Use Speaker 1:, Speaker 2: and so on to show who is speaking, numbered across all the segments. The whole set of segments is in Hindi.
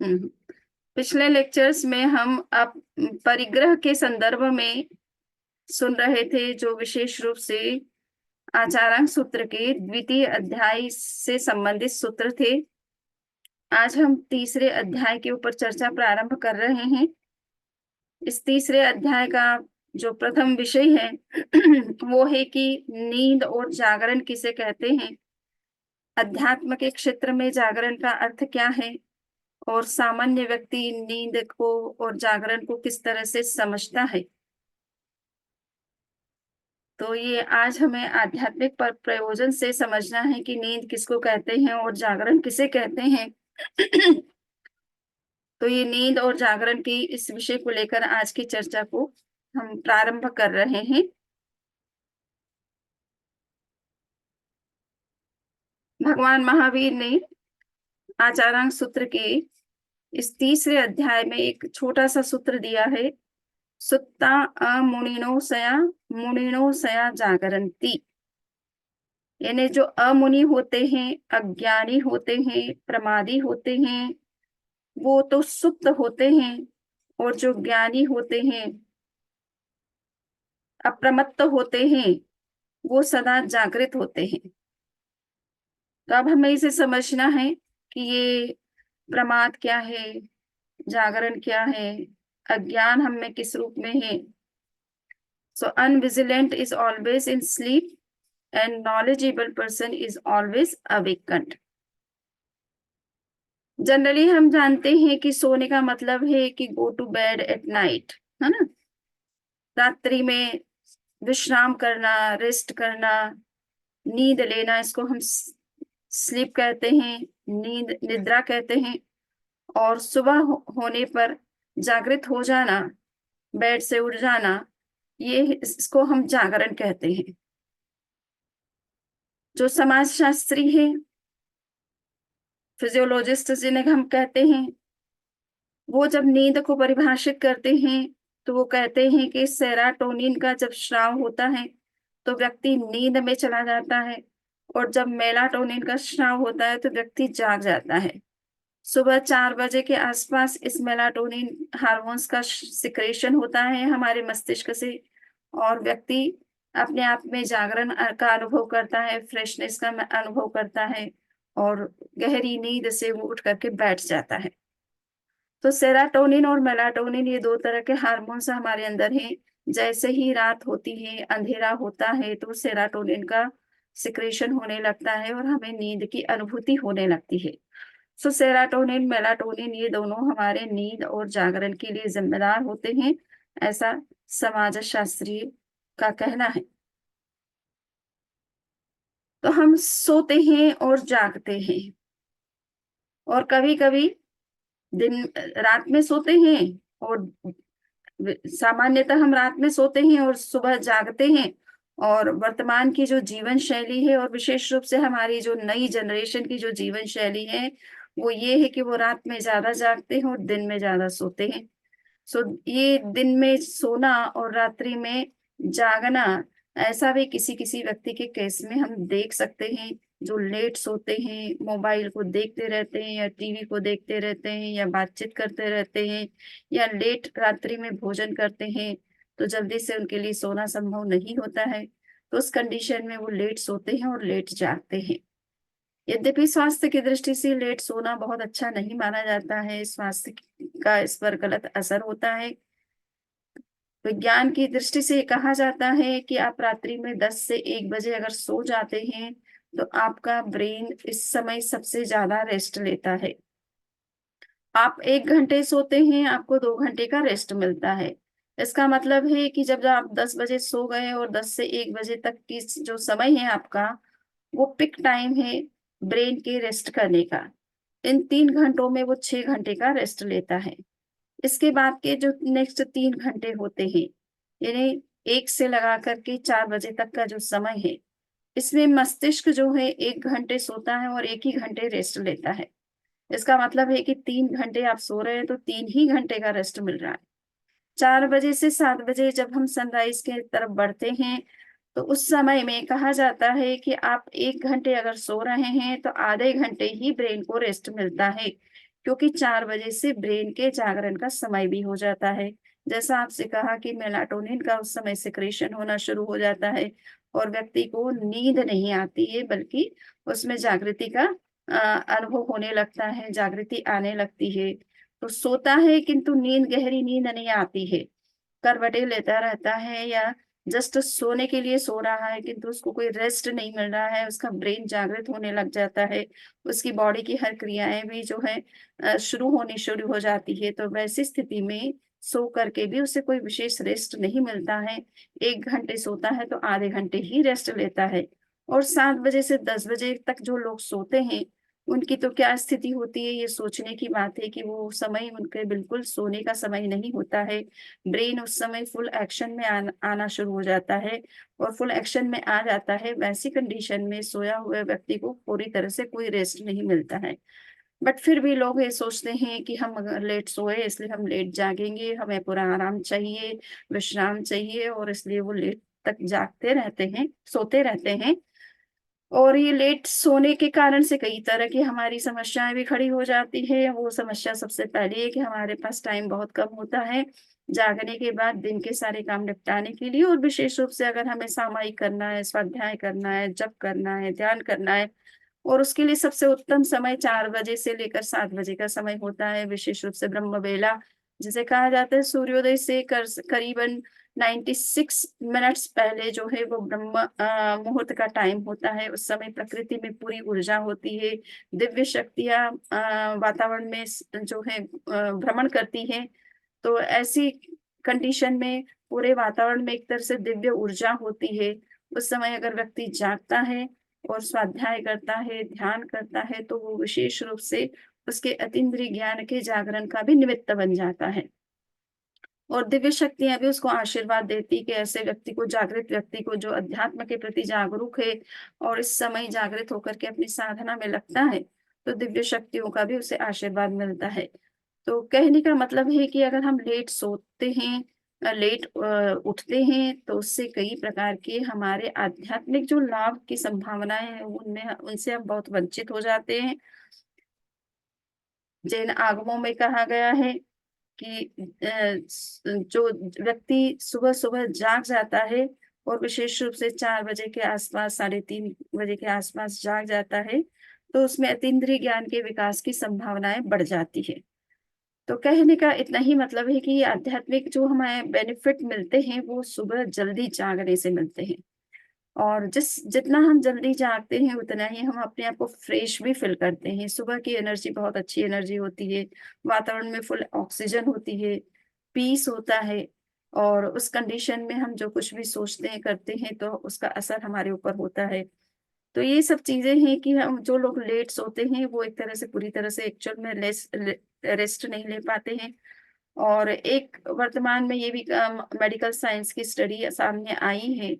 Speaker 1: हम्म, पिछले लेक्चर्स में हम अब परिग्रह के संदर्भ में सुन रहे थे, जो विशेष रूप से आचारांक सूत्र के द्वितीय अध्याय से संबंधित सूत्र थे। आज हम तीसरे अध्याय के ऊपर चर्चा प्रारंभ कर रहे हैं। इस तीसरे अध्याय का जो प्रथम विषय है वो है कि नींद और जागरण किसे कहते हैं, अध्यात्म के क्षेत्र में जागरण का अर्थ क्या है, और सामान्य व्यक्ति नींद को और जागरण को किस तरह से समझता है। तो ये आज हमें आध्यात्मिक प्रयोजन से समझना है कि नींद किसको कहते हैं और जागरण किसे कहते हैं। तो ये नींद और जागरण की इस विषय को लेकर आज की चर्चा को हम प्रारंभ कर रहे हैं। भगवान महावीर ने आचारांक सूत्र के इस तीसरे अध्याय में एक छोटा सा सूत्र दिया है, सुत्ता मुनिनो सया जागरन्ति। यानी जो अमुनि होते हैं, अज्ञानी होते हैं, प्रमादी होते हैं, वो तो सुप्त होते हैं, और जो ज्ञानी होते हैं, अप्रमत्त होते हैं, वो सदा जागृत होते हैं। तो अब हमें इसे समझना है कि ये प्रमाद क्या है, जागरण क्या है, अज्ञान हम में किस रूप में है। So unvigilant is always in sleep and knowledgeable person is always awakened। Generally हम जानते हैं कि सोने का मतलब है कि go to bed at night, है ना, रात्रि में विश्राम करना, रेस्ट करना, नींद लेना, इसको हम स्लीप कहते हैं, नींद निद्रा कहते हैं। और सुबह होने पर जागृत हो जाना, बेड से उठ जाना, ये इसको हम जागरण कहते हैं। जो समाजशास्त्री है, फिजियोलॉजिस्ट जिन्हें हम कहते हैं, वो जब नींद को परिभाषित करते हैं तो वो कहते हैं कि सेराटोनिन का जब स्राव होता है तो व्यक्ति नींद में चला जाता है, और जब मेलाटोनिन का स्राव होता है तो व्यक्ति जाग जाता है। सुबह 4 बजे के आसपास इस मेलाटोनिन हार्मोन्स का सिक्रेशन होता है हमारे मस्तिष्क से, और व्यक्ति अपने आप में जागरण का अनुभव करता है, फ्रेशनेस का अनुभव करता है, और गहरी नींद से वो उठ करके बैठ जाता है। तो सेराटोनिन और मेलाटोनिन ये 2 तरह के हार्मोन्स हमारे अंदर हैं। जैसे ही रात होती है, अंधेरा होता है, तो सेराटोनिन का सिक्रेशन होने लगता है और हमें नींद की अनुभूति होने लगती है। सो सेराटोनिन, मेलाटोनिन ये दोनों हमारे नींद और जागरण के लिए जिम्मेदार होते हैं, ऐसा समाजशास्त्री का कहना है। तो हम सोते हैं और जागते हैं, और कभी कभी दिन रात में सोते हैं, और सामान्यतः हम रात में सोते हैं और सुबह जागते हैं। और वर्तमान की जो जीवन शैली है, और विशेष रूप से हमारी जो नई जनरेशन की जो जीवन शैली है, वो ये है कि वो रात में ज्यादा जागते हैं और दिन में ज्यादा सोते हैं। सो ये दिन में सोना और रात्रि में जागना, ऐसा भी किसी किसी व्यक्ति के केस में हम देख सकते हैं, जो लेट सोते हैं, मोबाइल को देखते रहते हैं, या टीवी को देखते रहते हैं, या बातचीत करते रहते हैं, या लेट रात्रि में भोजन करते हैं, तो जल्दी से उनके लिए सोना संभव नहीं होता है। तो उस कंडीशन में वो लेट सोते हैं और लेट जागते हैं। यद्यपि स्वास्थ्य की दृष्टि से लेट सोना बहुत अच्छा नहीं माना जाता है, स्वास्थ्य का इस पर गलत असर होता है। विज्ञान की दृष्टि से कहा जाता है कि आप रात्रि में 10 से 1 बजे अगर सो जाते हैं तो आपका ब्रेन इस समय सबसे ज्यादा रेस्ट लेता है। आप 1 घंटे सोते हैं, आपको 2 घंटे का रेस्ट मिलता है। इसका मतलब है कि जब आप 10 बजे सो गए और 10 से 1 बजे तक की जो समय है आपका, वो पिक टाइम है ब्रेन के रेस्ट करने का। इन 3 घंटों में वो 6 घंटे का रेस्ट लेता है। इसके बाद के जो नेक्स्ट 3 घंटे होते हैं, यानी 1 से लगा करके 4 बजे तक का जो समय है, इसमें मस्तिष्क जो है 1 घंटे सोता है और 1 ही घंटे रेस्ट लेता है। इसका मतलब है कि 3 घंटे आप सो रहे हैं तो 3 ही घंटे का रेस्ट मिल रहा है। 4 बजे से 7 बजे जब हम सनराइज के तरफ बढ़ते हैं तो उस समय में कहा जाता है कि आप 1 घंटे अगर सो रहे हैं तो आधे घंटे ही ब्रेन को रेस्ट मिलता है, क्योंकि 4 बजे से ब्रेन के जागरण का समय भी हो जाता है। जैसा आपसे कहा कि मेलाटोनिन का उस समय सिक्रेशन होना शुरू हो जाता है और व्यक्ति को नींद नहीं आती है, बल्कि उसमें जागृति का अनुभव होने लगता है, जागृति आने लगती है। तो सोता है किंतु गहरी नींद नहीं आती है। करवटें लेता रहता है या जस्ट सोने के लिए सो रहा है, किंतु उसको कोई रेस्ट नहीं मिल रहा है, उसका ब्रेन जागृत होने लग जाता है, उसकी बॉडी की हर क्रियाएँ भी जो है शुरू होनी शुरू हो जाती है। तो वैसी स्थिति में सो करके भी उसे कोई विशेष रेस्ट नहीं मिलता है। 1 घंटे सोता है तो आधे घंटे ही रेस्ट लेता है और 7 बजे से 10 बजे तक जो लोग सोते हैं, उनकी तो क्या स्थिति होती है, ये सोचने की बात है कि वो समय उनके बिल्कुल सोने का समय नहीं होता है। ब्रेन उस समय फुल एक्शन में आना शुरू हो जाता है और फुल एक्शन में आ जाता है, वैसी कंडीशन में सोया हुए व्यक्ति को पूरी तरह से कोई रेस्ट नहीं मिलता है। बट फिर भी लोग ये सोचते हैं कि हम अगर लेट सोए इसलिए हम लेट जागेंगे, हमें पूरा आराम चाहिए, विश्राम चाहिए और इसलिए वो लेट तक जागते रहते हैं, सोते रहते हैं। और ये लेट सोने के कारण से कई तरह की हमारी समस्याएँ भी खड़ी हो जाती है। वो समस्या सबसे पहली है कि हमारे पास टाइम बहुत कम होता है, जागने के बाद दिन के सारे काम निपटाने के लिए और विशेष रूप से अगर हमें सामायिक करना है, स्वाध्याय करना है, जप करना है, ध्यान करना है और उसके लिए सबसे उत्तम समय 4 बजे से लेकर 7 बजे का समय होता है, विशेष रूप से ब्रह्म बेला, जिसे कहा जाता है सूर्योदय से करीबन 96 मिनट्स पहले जो है वो मुहूर्त का टाइम होता है। उस समय प्रकृति में पूरी ऊर्जा होती है, दिव्य शक्तियाँ वातावरण में जो है भ्रमण करती हैं। तो ऐसी कंडीशन में पूरे वातावरण में एक तरह से दिव्य ऊर्जा होती है। उस समय अगर व्यक्ति जागता है और स्वाध्याय करता है, ध्यान करता है, तो वो विशेष रूप से उसके अतीन्द्रिय ज्ञान के जागरण का भी निमित्त बन जाता है। और दिव्य शक्तियाँ भी उसको आशीर्वाद देती कि ऐसे व्यक्ति को, जागृत व्यक्ति को जो अध्यात्म के प्रति जागरूक है और इस समय जागृत होकर के अपनी साधना में लगता है, तो दिव्य शक्तियों का भी उसे आशीर्वाद मिलता है। तो कहने का मतलब है कि अगर हम लेट सोते हैं लेट उठते हैं, तो उससे कई प्रकार के हमारे आध्यात्मिक जो लाभ की संभावनाएँ हैं, उनमें उनसे हम बहुत वंचित हो जाते हैं। जैन आगमों में कहा गया है कि जो व्यक्ति सुबह-सुबह जाग जाता है और विशेष रूप से 4 बजे के आसपास, साढ़े 3 बजे के आसपास जाग जाता है, तो उसमें अतीन्द्रिय ज्ञान के विकास की संभावनाएँ बढ़ जाती है। तो कहने का इतना ही मतलब है कि आध्यात्मिक जो हमें बेनिफिट मिलते हैं, वो सुबह जल्दी जागने से मिलते हैं। और जितना हम जल्दी जागते हैं, उतना ही हम अपने आप को फ्रेश भी फ़ील करते हैं। सुबह की एनर्जी बहुत अच्छी एनर्जी होती है, वातावरण में फुल ऑक्सीजन होती है, पीस होता है और उस कंडीशन में हम जो कुछ भी सोचते हैं, करते हैं, तो उसका असर हमारे ऊपर होता है। तो ये सब चीज़ें हैं कि हम जो लोग लेट सोते हैं, वो एक तरह से पूरी तरह से एक्चुअल में रेस्ट नहीं ले पाते हैं। और एक वर्तमान में ये भी मेडिकल साइंस की स्टडी सामने आई है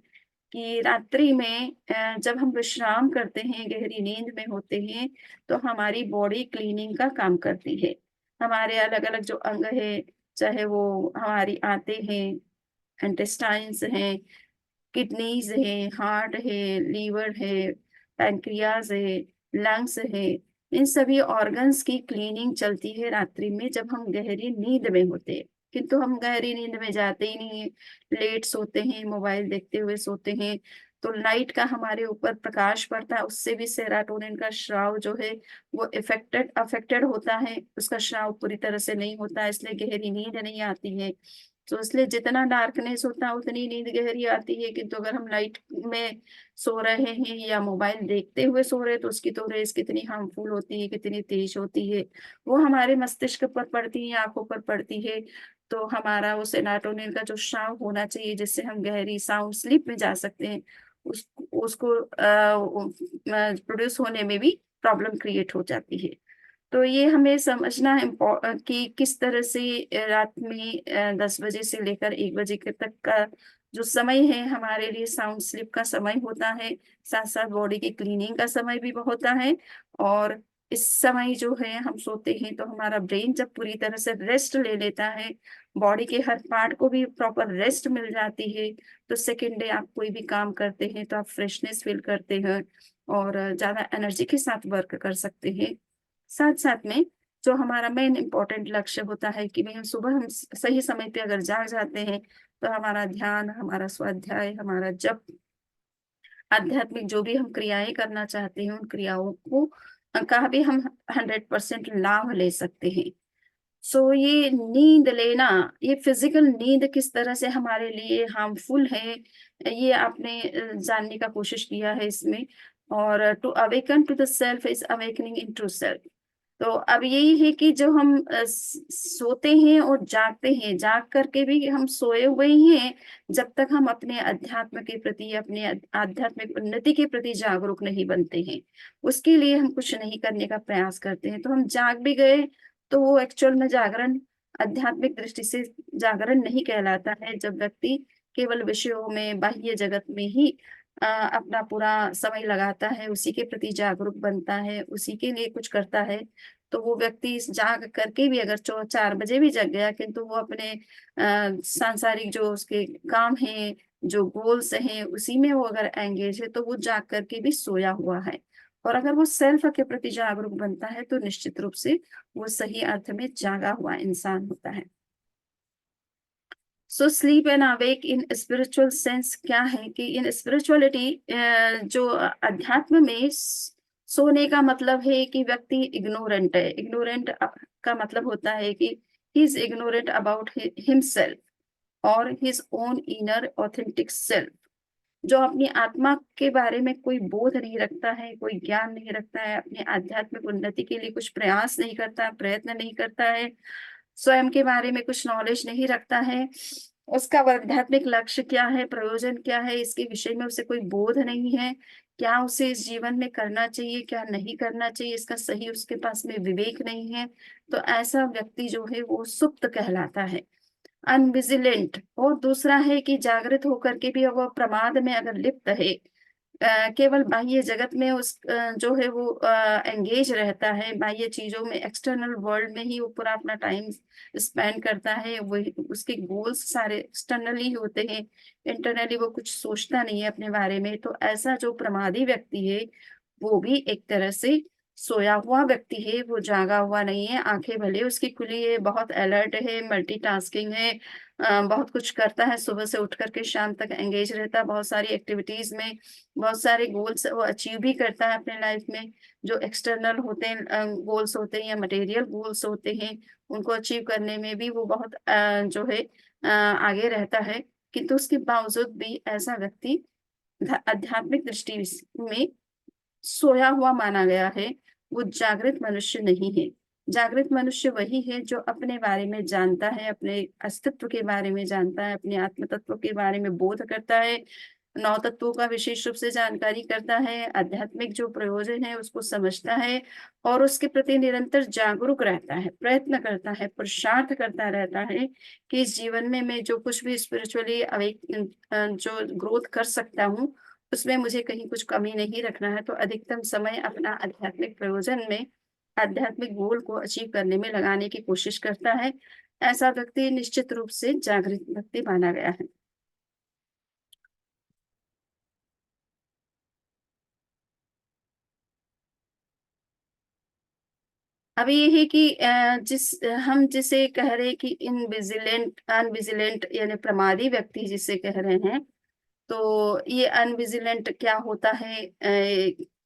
Speaker 1: कि रात्रि में जब हम विश्राम करते हैं, गहरी नींद में होते हैं, तो हमारी बॉडी क्लीनिंग का काम करती है। हमारे अलग-अलग जो अंग हैं, चाहे वो हमारी आंतें हैं, इंटेस्टाइन्स हैं, किडनीज़ है, हार्ट है, लीवर है, पैनक्रियाज़ है, लंग्स है, इन सभी ऑर्गन्स की क्लीनिंग चलती है रात्रि में जब हम गहरी नींद में होते हैं। किंतु हम गहरी नींद में जाते ही नहीं हैं, लेट सोते हैं, मोबाइल देखते हुए सोते हैं, तो लाइट का हमारे ऊपर प्रकाश पड़ता है, उससे भी सेरोटोनिन का स्राव जो है वो अफेक्टेड होता है, उसका स्राव पूरी तरह से नहीं होता है, इसलिए गहरी नींद नहीं आती है। तो इसलिए जितना डार्कनेस होता है उतनी नींद गहरी आती है, किंतु अगर हम लाइट में सो रहे हैं या मोबाइल देखते हुए सो रहे हैं तो उसकी तो रेज़ कितनी हार्मफुल होती है, कितनी तेज़ होती है। वो हमारे मस्तिष्क पर पड़ती है, आँखों पर पड़ती है, तो हमारा वो सेरोटोनिन का जो स्राव होना चाहिए जिससे हम गहरी साउंड स्लीप में जा सकते हैं, उसको प्रोड्यूस होने में भी प्रॉब्लम क्रिएट हो जाती है। तो ये हमें समझना है कि किस तरह से रात में 10 बजे से लेकर 1 बजे के तक का जो समय है हमारे लिए साउंड स्लीप का समय होता है, साथ-साथ बॉडी की क्लीनिंग का समय भी होता है और इस समय जो है हम सोते हैं तो हमारा ब्रेन जब पूरी तरह से रेस्ट ले लेता है, बॉडी के हर पार्ट को भी प्रॉपर रेस्ट मिल जाती है, तो सेकंड डे आप कोई भी काम करते हैं तो आप फ्रेशनेस फील करते हैं और ज़्यादा एनर्जी के साथ वर्क कर सकते हैं। साथ-साथ में जो हमारा मेन इम्पोर्टेंट लक्ष्य होता है कि भई हम सुबह हम स सही समय पे अगर जाग जाते हैं, तो हमारा ध्यान, हमारा स्वाध्याय, हमारा जप, आध्यात्मिक जो भी हम क्रियाएँ करना चाहते हैं, उन क्रियाओं को का भी हम 100% लाभ ले सकते हैं। सो ये नींद लेना, ये फिज़िकल नींद किस तरह से हमारे लिए हार्मफुल है, ये आपने जानने का कोशिश किया है इसमें। और to awaken to the self is awakening into self. तो अब यही है कि जो हम सोते हैं और जागते हैं, जाग कर के भी हम सोए हुए ही हैं, जब तक हम अपने अध्यात्म के प्रति, अपने आध्यात्मिक उन्नति के प्रति जागरूक नहीं बनते हैं। उसके लिए हम कुछ नहीं करने का प्रयास करते हैं। तो हम जाग भी गए, तो वो एक्चुअल में जागरण आध्यात्मिक दृष्टि से जागरण नहीं कहलाता है, जब व्यक्ति केवल विषयों में, बाह्य जगत में ही अपना पूरा समय लगाता है, उसी के प्रति जागरूक बनता है, उसी के लिए कुछ करता है, तो वो व्यक्ति इस जाग करके भी अगर चो 4 बजे भी जग गया, किंतु वो अपने सांसारिक जो उसके काम हैं, जो गोल्स हैं, उसी में वो अगर एंगेज है, तो वो जाग कर के भी सोया हुआ है। और अगर वो सेल्फ के प्रति जागरूक बनता है, तो निश्चित रूप से वो सही अर्थ में जागा हुआ इंसान होता है। So sleep and awake in spiritual sense क्या है कि इन स्पिरिचुअलिटी जो अध्यात्म में सोने का मतलब है कि व्यक्ति इग्नोरेंट है। इग्नोरेंट का मतलब होता है कि he is ignorant about himself और his own inner authentic self. जो अपनी आत्मा के बारे में कोई बोध नहीं रखता है, कोई ज्ञान नहीं रखता है, अपनी आध्यात्मिक उन्नति के लिए कुछ प्रयास नहीं करता, प्रयत्न नहीं करता है, स्वयं के बारे में कुछ नॉलेज नहीं रखता है, उसका आध्यात्मिक लक्ष्य क्या है, प्रयोजन क्या है, इसके विषय में उसे कोई बोध नहीं है, क्या उसे इस जीवन में करना चाहिए, क्या नहीं करना चाहिए, इसका सही उसके पास में विवेक नहीं है, तो ऐसा व्यक्ति जो है वो सुप्त कहलाता है। अनविजिलेंट और दूसरा है कि जागृत होकर के भी वह प्रमाद में अगर लिप्त है, केवल बाह्य जगत में जो है वो एंगेज रहता है, बाह्य चीज़ों में, एक्सटर्नल वर्ल्ड में ही वो पूरा अपना टाइम स्पेंड करता है, वही उसके गोल्स सारे एक्सटर्नली ही होते हैं, इंटरनली वो कुछ सोचता नहीं है अपने बारे में, तो ऐसा जो प्रमादी व्यक्ति है, वो भी एक तरह से सोया हुआ व्यक्ति है, वो जागा हुआ नहीं है, आँखें भले उसकी खुली है, बहुत अलर्ट है, मल्टीटास्किंग है, बहुत कुछ करता है, सुबह से उठ कर के शाम तक एंगेज रहता है, बहुत सारी एक्टिविटीज़ में, बहुत सारे गोल्स वो अचीव भी करता है अपने लाइफ में, जो एक्सटर्नल होते हैं गोल्स होते हैं या मटेरियल गोल्स होते हैं, उनको अचीव करने में भी वो बहुत जो है आगे रहता है, किंतु उसके बावजूद भी ऐसा व्यक्ति आध्यात्मिक दृष्टि में सोया हुआ माना गया है, वो जागृत मनुष्य नहीं है। जागृत मनुष्य वही है जो अपने बारे में जानता है, अपने अस्तित्व के बारे में जानता है, अपने आत्म तत्व के बारे में बोध करता है, 9 तत्वों का विशेष रूप से जानकारी करता है, आध्यात्मिक जो प्रयोजन है उसको समझता है और उसके प्रति निरंतर जागरूक रहता है, प्रयत्न करता है, पुरुषार्थ करता रहता है कि इस जीवन में मैं जो कुछ भी स्पिरिचुअली जो ग्रोथ कर सकता हूँ, उसमें मुझे कहीं कुछ कमी नहीं रखना है, तो अधिकतम समय अपना आध्यात्मिक प्रयोजन में, आध्यात्मिक गोल को अचीव करने में लगाने की कोशिश करता है। ऐसा व्यक्ति निश्चित रूप से जागृत व्यक्ति माना गया है। अब ये है कि हम जिसे कह रहे हैं कि इनविजिलेंट अनविजिलेंट यानी प्रमादी व्यक्ति जिसे कह रहे हैं, तो ये अनविजिलेंट क्या होता है?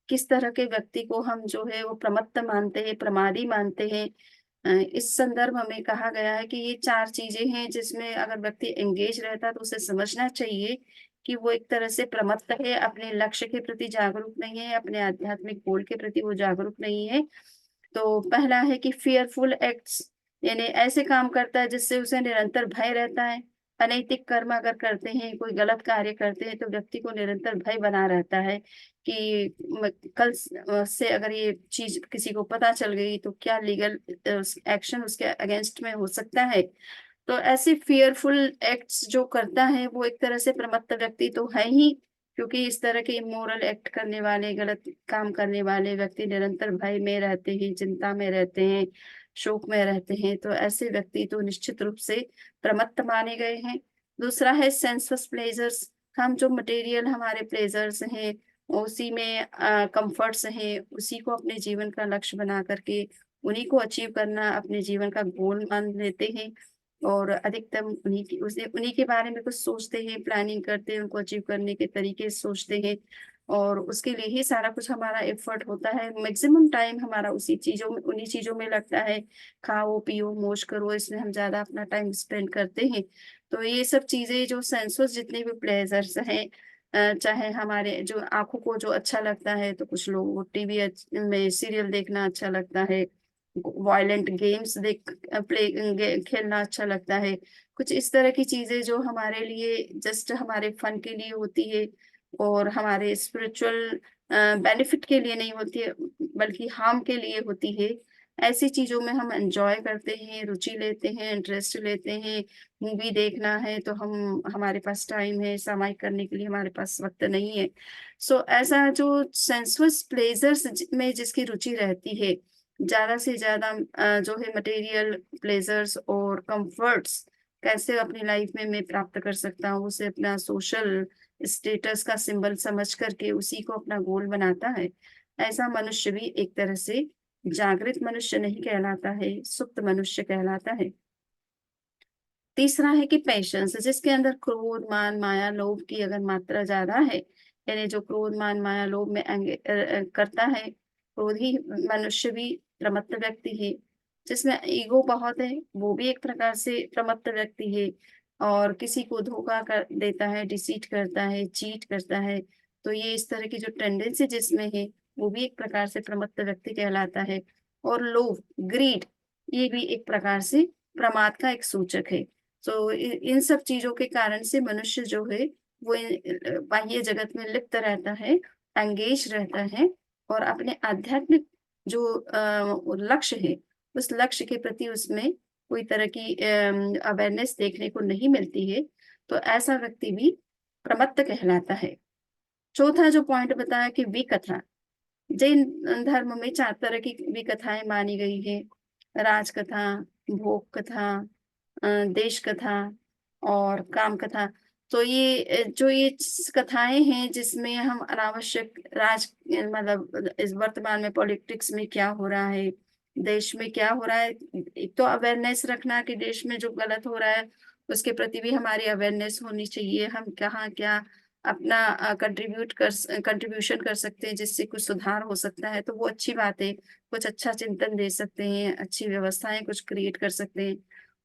Speaker 1: किस तरह के व्यक्ति को हम जो है वो प्रमत्त मानते हैं, प्रमादी मानते हैं? इस संदर्भ में कहा गया है कि ये 4 चीज़ें हैं जिसमें अगर व्यक्ति एंगेज रहता है तो उसे समझना चाहिए कि वो एक तरह से प्रमत्त है, अपने लक्ष्य के प्रति जागरूक नहीं है, अपने आध्यात्मिक गोल के प्रति वो जागरूक नहीं है। तो पहला है कि फ़ियरफुल एक्ट्स यानी ऐसे काम करता है जिससे उसे निरंतर भय रहता है। अनैतिक कर्म अगर करते हैं, कोई गलत कार्य करते हैं तो व्यक्ति को निरंतर भय बना रहता है कि से अगर ये चीज़ किसी को पता चल गई तो क्या लीगल एक्शन उसके अगेंस्ट में हो सकता है। तो ऐसे फ़ियरफुल एक्ट्स जो करता है वो एक तरह से प्रमत्त व्यक्ति तो है ही, क्योंकि इस तरह के इमोरल एक्ट करने वाले, गलत काम करने वाले व्यक्ति निरंतर भय में रहते हैं, चिंता में रहते हैं, शोक में रहते हैं, तो ऐसे व्यक्ति तो निश्चित रूप से प्रमत्त माने गए हैं। दूसरा है सेंसुअस प्लेजर्स। हम जो मटेरियल हमारे प्लेजर्स हैं, उसी में कम्फर्ट्स हैं, उसी को अपने जीवन का लक्ष्य बना करके उन्हीं को अचीव करना अपने जीवन का गोल मान लेते हैं और अधिकतम उन्हीं के बारे में कुछ सोचते हैं, प्लानिंग करते हैं, उनको अचीव करने के तरीके सोचते हैं और उसके लिए ही सारा कुछ हमारा एफर्ट होता है। मैक्सिमम टाइम हमारा उसी चीज़ों में उन्हीं चीज़ों में लगता है, खाओ, पियो, मौज करो, इसमें हम ज़्यादा अपना टाइम स्पेंड करते हैं। तो ये सब चीज़ें जो सेंसुअस जितने भी प्लेज़र्स हैं, चाहे हमारे जो आँखों को जो अच्छा लगता है, तो कुछ लोगों को टीवी में सीरियल देखना अच्छा लगता है, वायलेंट गेम्स प्ले गे खेलना अच्छा लगता है। कुछ इस तरह की चीज़ें जो हमारे लिए जस्ट हमारे फन के लिए होती है और हमारे स्पिरिचुअल बेनिफिट के लिए नहीं होती है, बल्कि हार्म के लिए होती है। ऐसी चीज़ों में हम एन्जॉय करते हैं, रुचि लेते हैं, इंटरेस्ट लेते हैं। मूवी देखना है तो हम हमारे पास टाइम है, सामायिक करने के लिए हमारे पास वक़्त नहीं है। सो ऐसा जो सेंसुअस प्लेज़र्स में जिसकी रुचि रहती है, ज़्यादा से ज़्यादा जो है मटेरियल प्लेज़र्स और कम्फ़र्ट्स कैसे अपनी लाइफ़ में मैं प्राप्त कर सकता हूँ, उसे अपना सोशल स्टेटस का सिंबल समझ कर के उसी को अपना गोल बनाता है। ऐसा मनुष्य भी एक तरह से जागृत मनुष्य नहीं कहलाता है, सुप्त मनुष्य कहलाता है। तीसरा है कि पेशेंस, जिसके अंदर क्रोध, मान, माया, लोभ की अगर मात्रा ज़्यादा है, यानी जो क्रोध, मान, माया, लोभ में करता है, क्रोधी मनुष्य भी प्रमत्त व्यक्ति है। जिसमें ईगो बहुत है, वो भी एक प्रकार से प्रमत्त व्यक्ति है और किसी को धोखा कर देता है, डिसीट करता है, चीट करता है। तो ये इस तरह की जो टेंडेंसी जिसमें है, वो भी एक प्रकार से प्रमत्त व्यक्ति कहलाता है। और लोभ, ग्रीड, ये भी एक प्रकार से प्रमाद का एक सूचक है। तो इन सब चीज़ों के कारण से मनुष्य जो है वो बाह्य जगत में लिप्त रहता है, एंगेज रहता है और अपने आध्यात्मिक जो लक्ष्य है, उस लक्ष्य के प्रति उसमें कोई तरह की अवेयरनेस देखने को नहीं मिलती है, तो ऐसा व्यक्ति भी प्रमत्त कहलाता है। चौथा जो पॉइंट बताया कि विकथा, जैन धर्म में 4 तरह की विकथाएँ मानी गई हैं। राजकथा, भोग कथा, देश कथा और काम कथा। तो ये जो ये कथाएँ हैं जिसमें हम अनावश्यक मतलब इस वर्तमान में पॉलिटिक्स में क्या हो रहा है, देश में क्या हो रहा है, एक तो अवेयरनेस रखना कि देश में जो गलत हो रहा है, उसके प्रति भी हमारी अवेयरनेस होनी चाहिए। हम कहाँ क्या अपना कंट्रीब्यूशन कर सकते हैं जिससे कुछ सुधार हो सकता है, तो वो अच्छी बात है। कुछ अच्छा चिंतन दे सकते हैं, अच्छी व्यवस्थाएँ कुछ क्रिएट कर सकते हैं।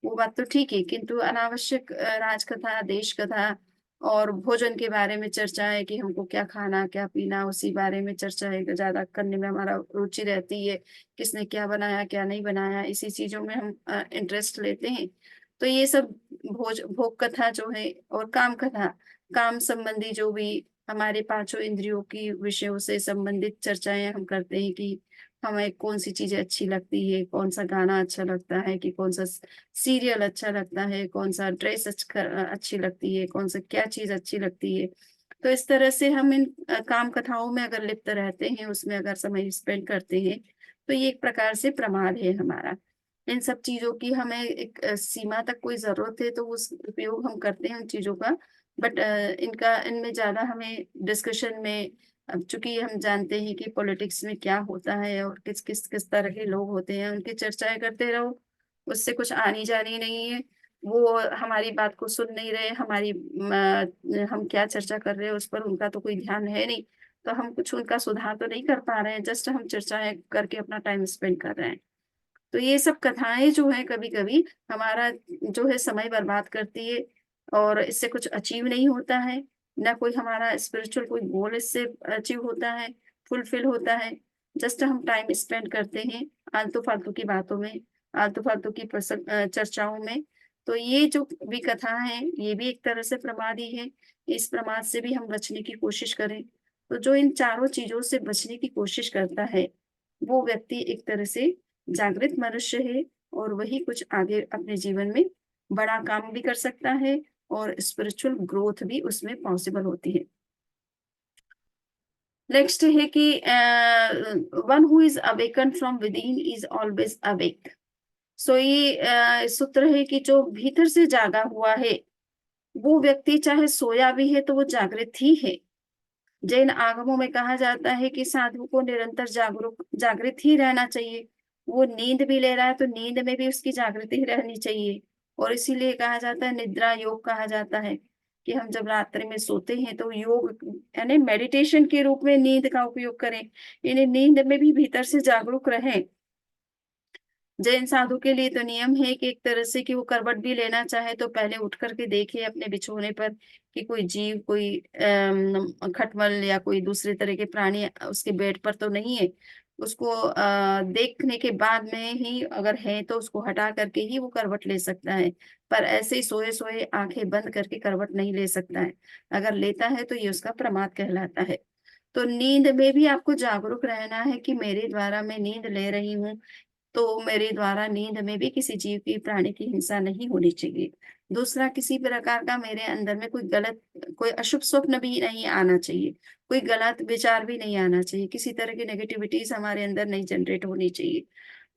Speaker 1: वो बात तो ठीक है, किंतु अनावश्यक राजकथा, देश कथा और भोजन के बारे में चर्चा है कि हमको क्या खाना, क्या पीना, उसी बारे में चर्चा है ज़्यादा करने में हमारा रुचि रहती है। किसने क्या बनाया, क्या नहीं बनाया, इसी चीज़ों में हम इंटरेस्ट लेते हैं। तो ये सब भोग कथा जो है और काम कथा, काम संबंधी जो भी हमारे पाँचों इंद्रियों की विषयों से संबंधित चर्चाएँ हम करते हैं कि हमें कौन-सी चीज़ें अच्छी लगती है, कौन-सा गाना अच्छा लगता है कि कौन-सा सीरियल अच्छा लगता है, कौन-सा ड्रेस अच्छी लगती है, कौन-सा क्या चीज़ अच्छी लगती है। तो इस तरह से हम इन काम कथाओं में अगर लिप्त रहते हैं, उसमें अगर समय स्पेंड करते हैं, तो ये एक प्रकार से प्रमाद है हमारा। इन सब चीज़ों की हमें एक सीमा तक कोई ज़रूरत है, तो उस उपयोग हम करते हैं उन चीज़ों का, बट इनका इनमें ज़्यादा हमें डिस्कशन में अब चूँकि हम जानते हैं कि पॉलिटिक्स में क्या होता है और किस तरह के लोग होते हैं, उनकी चर्चाएँ करते रहो, उससे कुछ आनी-जानी नहीं है। वो हमारी बात को सुन नहीं रहे, हम क्या चर्चा कर रहे हैं उस पर उनका तो कोई ध्यान है नहीं, तो हम कुछ उनका सुधार तो नहीं कर पा रहे हैं, जस्ट हम चर्चाएँ करके अपना टाइम स्पेंड कर रहे हैं। तो ये सब कथाएँ जो हैं कभी-कभी हमारा जो है समय बर्बाद करती है और इससे कुछ अचीव नहीं होता है, ना कोई हमारा स्पिरिचुअल कोई गोल इससे अचीव होता है, फुलफिल होता है। जस्ट हम टाइम स्पेंड करते हैं आलतू-फालतू की बातों में, आलतू-फालतू की चर्चाओं में। तो ये जो भी कथा है, ये भी एक तरह से प्रमाद ही है। इस प्रमाद से भी हम बचने की कोशिश करें। तो जो इन चारों चीज़ों से बचने की कोशिश करता है, वो व्यक्ति एक तरह से जागृत मनुष्य है और वही कुछ आगे अपने जीवन में बड़ा काम भी कर सकता है और स्पिरिचुअल ग्रोथ भी उसमें पॉसिबल होती है। नेक्स्ट है कि one who is awaken from within is always awake. So ये सूत्र है कि जो भीतर से जागा हुआ है वो व्यक्ति चाहे सोया भी है तो वो जागृत ही है। जैन आगमों में कहा जाता है कि साधु को निरंतर जागृत ही रहना चाहिए। वो नींद भी ले रहा है तो नींद में भी उसकी जागृति ही रहनी चाहिए। और इसीलिए कहा जाता है, निद्रा योग कहा जाता है कि हम जब रात्रि में सोते हैं तो योग यानी मेडिटेशन के रूप में नींद का उपयोग करें, यानी नींद में भी भीतर से जागरूक रहें। जैन साधु के लिए तो नियम है कि एक तरह से कि वो करवट भी लेना चाहे तो पहले उठ करके देखे अपने बिछौने पर कि कोई जीव, कोई खटमल या कोई दूसरे तरह के प्राणी उसके बेड पर तो नहीं है। उसको देखने के बाद में ही अगर है तो उसको हटा करके ही वो करवट ले सकता है। पर ऐसे ही सोए सोए आंखें बंद करके करवट नहीं ले सकता है। अगर लेता है तो ये उसका प्रमाद कहलाता है। तो नींद में भी आपको जागरूक रहना है कि मेरे द्वारा मैं नींद ले रही हूँ, तो मेरे द्वारा नींद में भी किसी जीव की, प्राणी की हिंसा नहीं होनी चाहिए। दूसरा, किसी प्रकार का मेरे अंदर में कोई अशुभ स्वप्न भी नहीं आना चाहिए, कोई गलत विचार भी नहीं आना चाहिए, किसी तरह की नेगेटिविटीज हमारे अंदर नहीं जनरेट होनी चाहिए।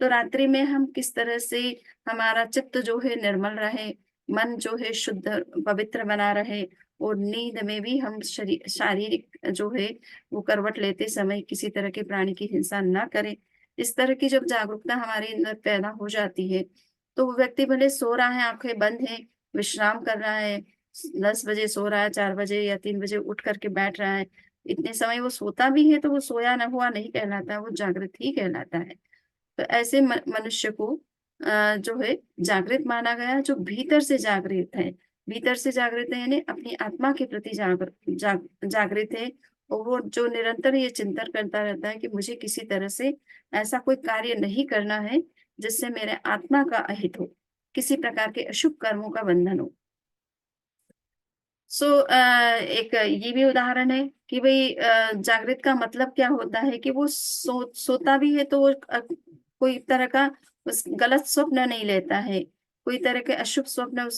Speaker 1: तो रात्रि में हम किस तरह से हमारा चित्त जो है निर्मल रहे, मन जो है शुद्ध पवित्र बना रहे, और नींद में भी हम शारीरिक जो है वो करवट लेते समय किसी तरह के प्राणी की हिंसा ना करें। इस तरह की जब जागरूकता हमारे अंदर पैदा हो जाती है तो वो व्यक्ति भले सो रहा है, आंखें बंद है, विश्राम कर रहा है, 10 बजे सो रहा है, 4 बजे या 3 बजे उठ करके बैठ रहा है, इतने समय वो सोता भी है तो वो सोया न हुआ नहीं कहलाता है, वो जागृत ही कहलाता है। तो ऐसे मनुष्य को जो है जागृत माना गया, जो भीतर से जागृत है। भीतर से जागृत है यानी अपनी आत्मा के प्रति जागृत है। और वो जो निरंतर ये चिंतन करता रहता है कि मुझे किसी तरह से ऐसा कोई कार्य नहीं करना है जिससे मेरे आत्मा का अहित हो, किसी प्रकार के अशुभ कर्मों का बंधन हो। सो एक ये भी उदाहरण है कि भाई जागृत का मतलब क्या होता है कि वो सोता भी है तो वो कोई तरह का गलत स्वप्न नहीं लेता है, कोई तरह के अशुभ स्वप्न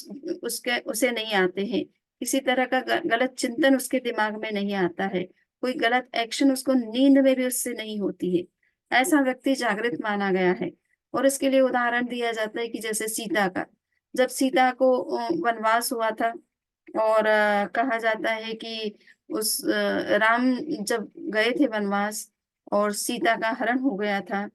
Speaker 1: उसके उसे नहीं आते हैं, किसी तरह का गलत चिंतन उसके दिमाग में नहीं आता है, कोई गलत एक्शन उसको नींद में भी उससे नहीं होती है। ऐसा व्यक्ति जागृत माना गया है। और इसके लिए उदाहरण दिया जाता है कि जैसे सीता का, जब सीता को वनवास हुआ था और कहा जाता है कि राम जब गए थे वनवास और सीता का हरण हो गया था,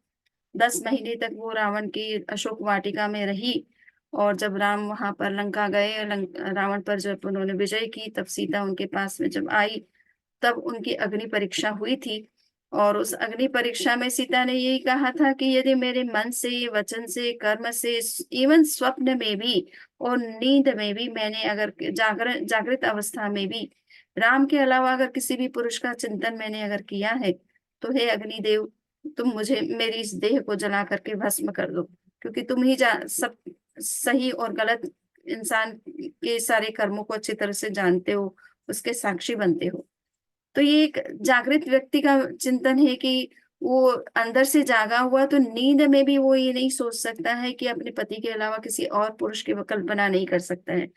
Speaker 1: 10 महीने तक वो रावण की अशोक वाटिका में रही। और जब राम वहां पर लंका गए, रावण पर जब उन्होंने विजय की, तब सीता उनके पास में जब आई, तब उनकी अग्नि परीक्षा हुई थी। और उस अग्नि परीक्षा में सीता ने यही कहा था कि यदि मेरे मन से, वचन से, कर्म से, इवन स्वप्न में भी और नींद में भी मैंने अगर जागृत अवस्था में भी राम के अलावा अगर किसी भी पुरुष का चिंतन मैंने अगर किया है, तो हे अग्निदेव, तुम मुझे मेरी इस देह को जला करके भस्म कर दो, क्योंकि तुम ही सब सही और गलत इंसान के सारे कर्मों को अच्छी तरह से जानते हो, उसके साक्षी बनते हो। तो ये एक जागृत व्यक्ति का चिंतन है कि वो अंदर से जागा हुआ तो नींद में भी वो ये नहीं सोच सकता है कि अपने पति के अलावा किसी और पुरुष की कल्पना नहीं कर सकता है।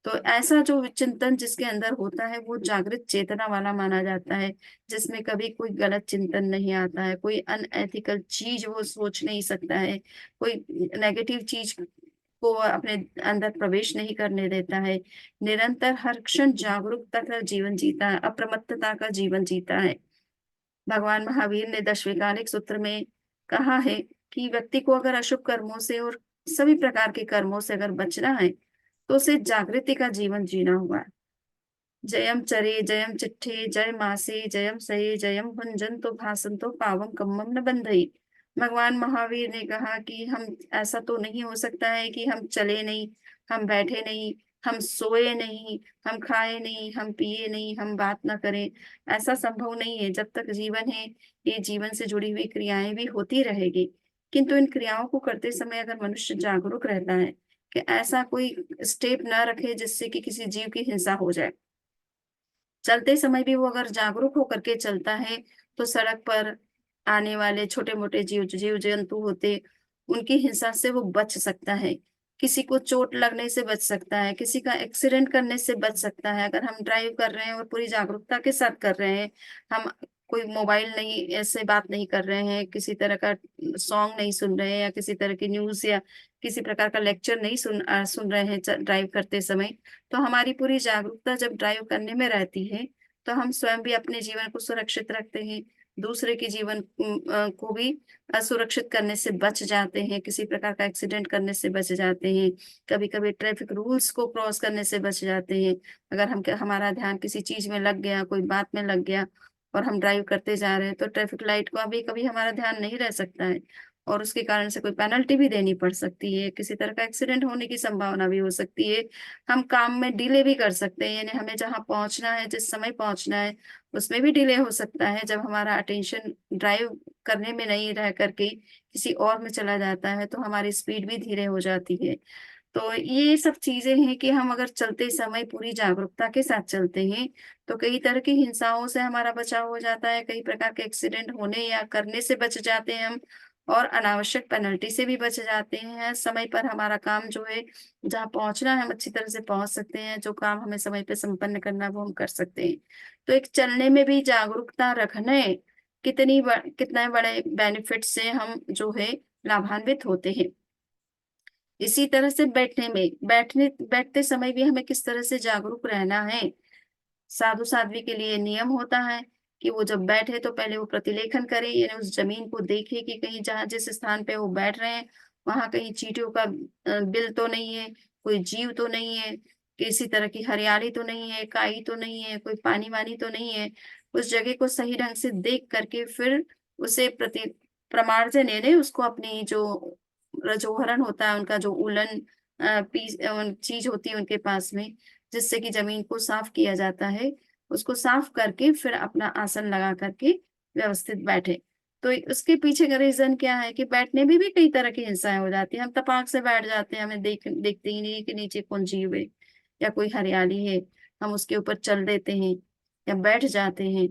Speaker 1: तो ऐसा जो चिंतन जिसके अंदर होता है वो जागृत चेतना वाला माना जाता है, जिसमें कभी कोई गलत चिंतन नहीं आता है, कोई अनएथिकल चीज वो सोच नहीं सकता है, कोई नेगेटिव चीज को अपने अंदर प्रवेश नहीं करने देता है। निरंतर हर क्षण जागरूकता का जीवन जीता है, अप्रमत्तता का जीवन जीता है। भगवान महावीर ने दशविकालिक सूत्र में कहा है कि व्यक्ति को अगर अशुभ कर्मों से और सभी प्रकार के कर्मों से अगर बचना है तो उसे जागृति का जीवन जीना हुआ। जयम चरे जयम चिट्ठे जय मासे जयम सये जयम भुंजन भासन पावम कम्मम न बंधई। भगवान महावीर ने कहा कि हम ऐसा तो नहीं हो सकता है कि हम चले नहीं, हम बैठे नहीं, हम सोए नहीं, हम खाए नहीं, हम पिए नहीं, हम बात ना करें। ऐसा संभव नहीं है। जब तक जीवन है ये जीवन से जुड़ी हुई क्रियाएं भी होती रहेगी, किंतु इन क्रियाओं को करते समय अगर मनुष्य जागरूक रहता है कि ऐसा कोई स्टेप न रखे जिससे कि किसी जीव की हिंसा हो जाए, चलते समय भी वो अगर जागरूक होकर के चलता है तो सड़क पर आने वाले छोटे मोटे जीव जीव जंतु होते, उनकी हिंसा से वो बच सकता है, किसी को चोट लगने से बच सकता है, किसी का एक्सीडेंट करने से बच सकता है। अगर हम ड्राइव कर रहे हैं और पूरी जागरूकता के साथ कर रहे हैं, हम कोई मोबाइल नहीं ऐसे बात नहीं कर रहे हैं, किसी तरह का सॉन्ग नहीं सुन रहे हैं, या किसी तरह की न्यूज़ या किसी प्रकार का लेक्चर नहीं सुन रहे हैं ड्राइव करते समय। तो हमारी पूरी जागरूकता जब ड्राइव करने में रहती है, तो हम स्वयं भी अपने जीवन को सुरक्षित रखते हैं, दूसरे के जीवन को भी असुरक्षित करने से बच जाते हैं, किसी प्रकार का एक्सीडेंट करने से बच जाते हैं, कभी-कभी ट्रैफिक रूल्स को क्रॉस करने से बच जाते हैं। अगर हमारा ध्यान किसी चीज़ में लग गया, कोई बात में लग गया और हम ड्राइव करते जा रहे हैं, तो ट्रैफिक लाइट का भी कभी हमारा ध्यान नहीं रह सकता है और उसके कारण से कोई पेनल्टी भी देनी पड़ सकती है, किसी तरह का एक्सीडेंट होने की संभावना भी हो सकती है। हम काम में डिले भी कर सकते हैं, यानी हमें जहाँ पहुँचना है, जिस समय पहुँचना है, उसमें भी डिले हो सकता है, जब हमारा अटेंशन ड्राइव करने में नहीं रह कर के किसी और में चला जाता है, तो हमारी स्पीड भी धीरे हो जाती है। तो ये सब चीज़ें हैं कि हम अगर चलते समय पूरी जागरूकता के साथ चलते हैं, तो कई तरह की हिंसाओं से हमारा बचाव हो जाता है, कई प्रकार के एक्सीडेंट होने या करने से बच जाते हैं हम और अनावश्यक पेनल्टी से भी बच जाते हैं। समय पर हमारा काम जो है, जहाँ पहुँचना है हम अच्छी तरह से पहुँच सकते हैं, जो काम हमें समय पे संपन्न करना है वो हम कर सकते हैं। तो एक चलने में भी जागरूकता रखने कितने बड़े बेनिफिट से हम जो है लाभान्वित होते हैं। इसी तरह से बैठते समय भी हमें किस तरह से जागरूक रहना है। साधु-साध्वी के लिए नियम होता है कि वो जब बैठे तो पहले वो प्रतिलेखन करें, यानी उस ज़मीन को देखें कि कहीं जहाँ जिस स्थान पे वो बैठ रहे हैं, वहाँ कहीं चींटियों का बिल तो नहीं है, कोई जीव तो नहीं है, किसी तरह की हरियाली तो नहीं है, काई तो नहीं है, कोई पानी-वानी तो नहीं है। उस जगह को सही ढंग से देख करके फिर उसे प्रमार्जन यानी उसको अपनी जो रजोहरण होता है, उनका जो ऊलन चीज़ होती है उनके पास में, जिससे कि ज़मीन को साफ किया जाता है, उसको साफ करके फिर अपना आसन लगा कर के व्यवस्थित बैठे। तो उसके पीछे का रीज़न क्या है कि बैठने में भी कई तरह की हिंसाएँ हो जाती हैं। हम तपाक से बैठ जाते हैं, हमें देखते ही नहीं कि नीचे कौन जीव है या कोई हरियाली है, हम उसके ऊपर चल देते हैं या बैठ जाते हैं।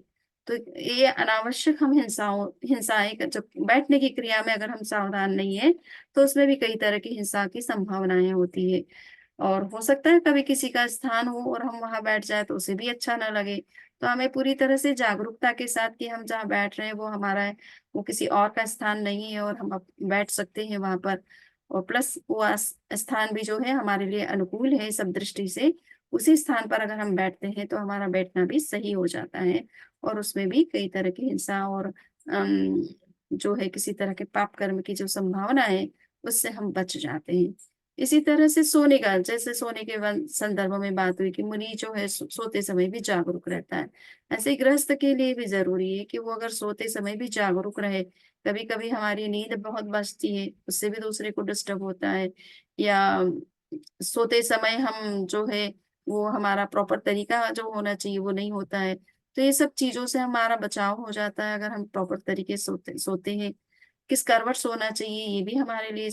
Speaker 1: तो ये अनावश्यक हम हिंसाएँ जब बैठने की क्रिया में अगर हम सावधान नहीं हैं, तो उसमें भी कई तरह की हिंसा की संभावनाएँ होती हैं। और हो सकता है कभी किसी का स्थान हो और हम वहाँ बैठ जाएँ तो उसे भी अच्छा ना लगे। तो हमें पूरी तरह से जागरूकता के साथ कि हम जहाँ बैठ रहे हैं वो हमारा है, वो किसी और का स्थान नहीं है और हम बैठ सकते हैं वहाँ पर। और प्लस वो स्थान भी जो है हमारे लिए अनुकूल है सब दृष्टि से। उसी स्थान पर अगर हम बैठते हैं तो हमारा बैठना भी सही हो जाता है और उसमें भी कई तरह की हिंसा और जो है किसी तरह के पाप कर्म की जो संभावना है, उससे हम बच जाते हैं। इसी तरह से सोने का जैसे सोने के संदर्भ में बात हुई कि मुनि जो है सोते समय भी जागरूक रहता है। ऐसे ही गृहस्थ के लिए भी ज़रूरी है कि वो अगर सोते समय भी जागरूक रहे। कभी-कभी हमारी नींद बहुत बजती है, उससे भी दूसरे को डिस्टर्ब होता है या सोते समय हम जो है वो हमारा प्रॉपर तरीका जो होना चाहिए वो नहीं होता है। तो ये सब चीज़ों से हमारा बचाव हो जाता है अगर हम प्रॉपर तरीके से सोते सोते हैं। किस करवट सोना चाहिए ये भी हमारे लिए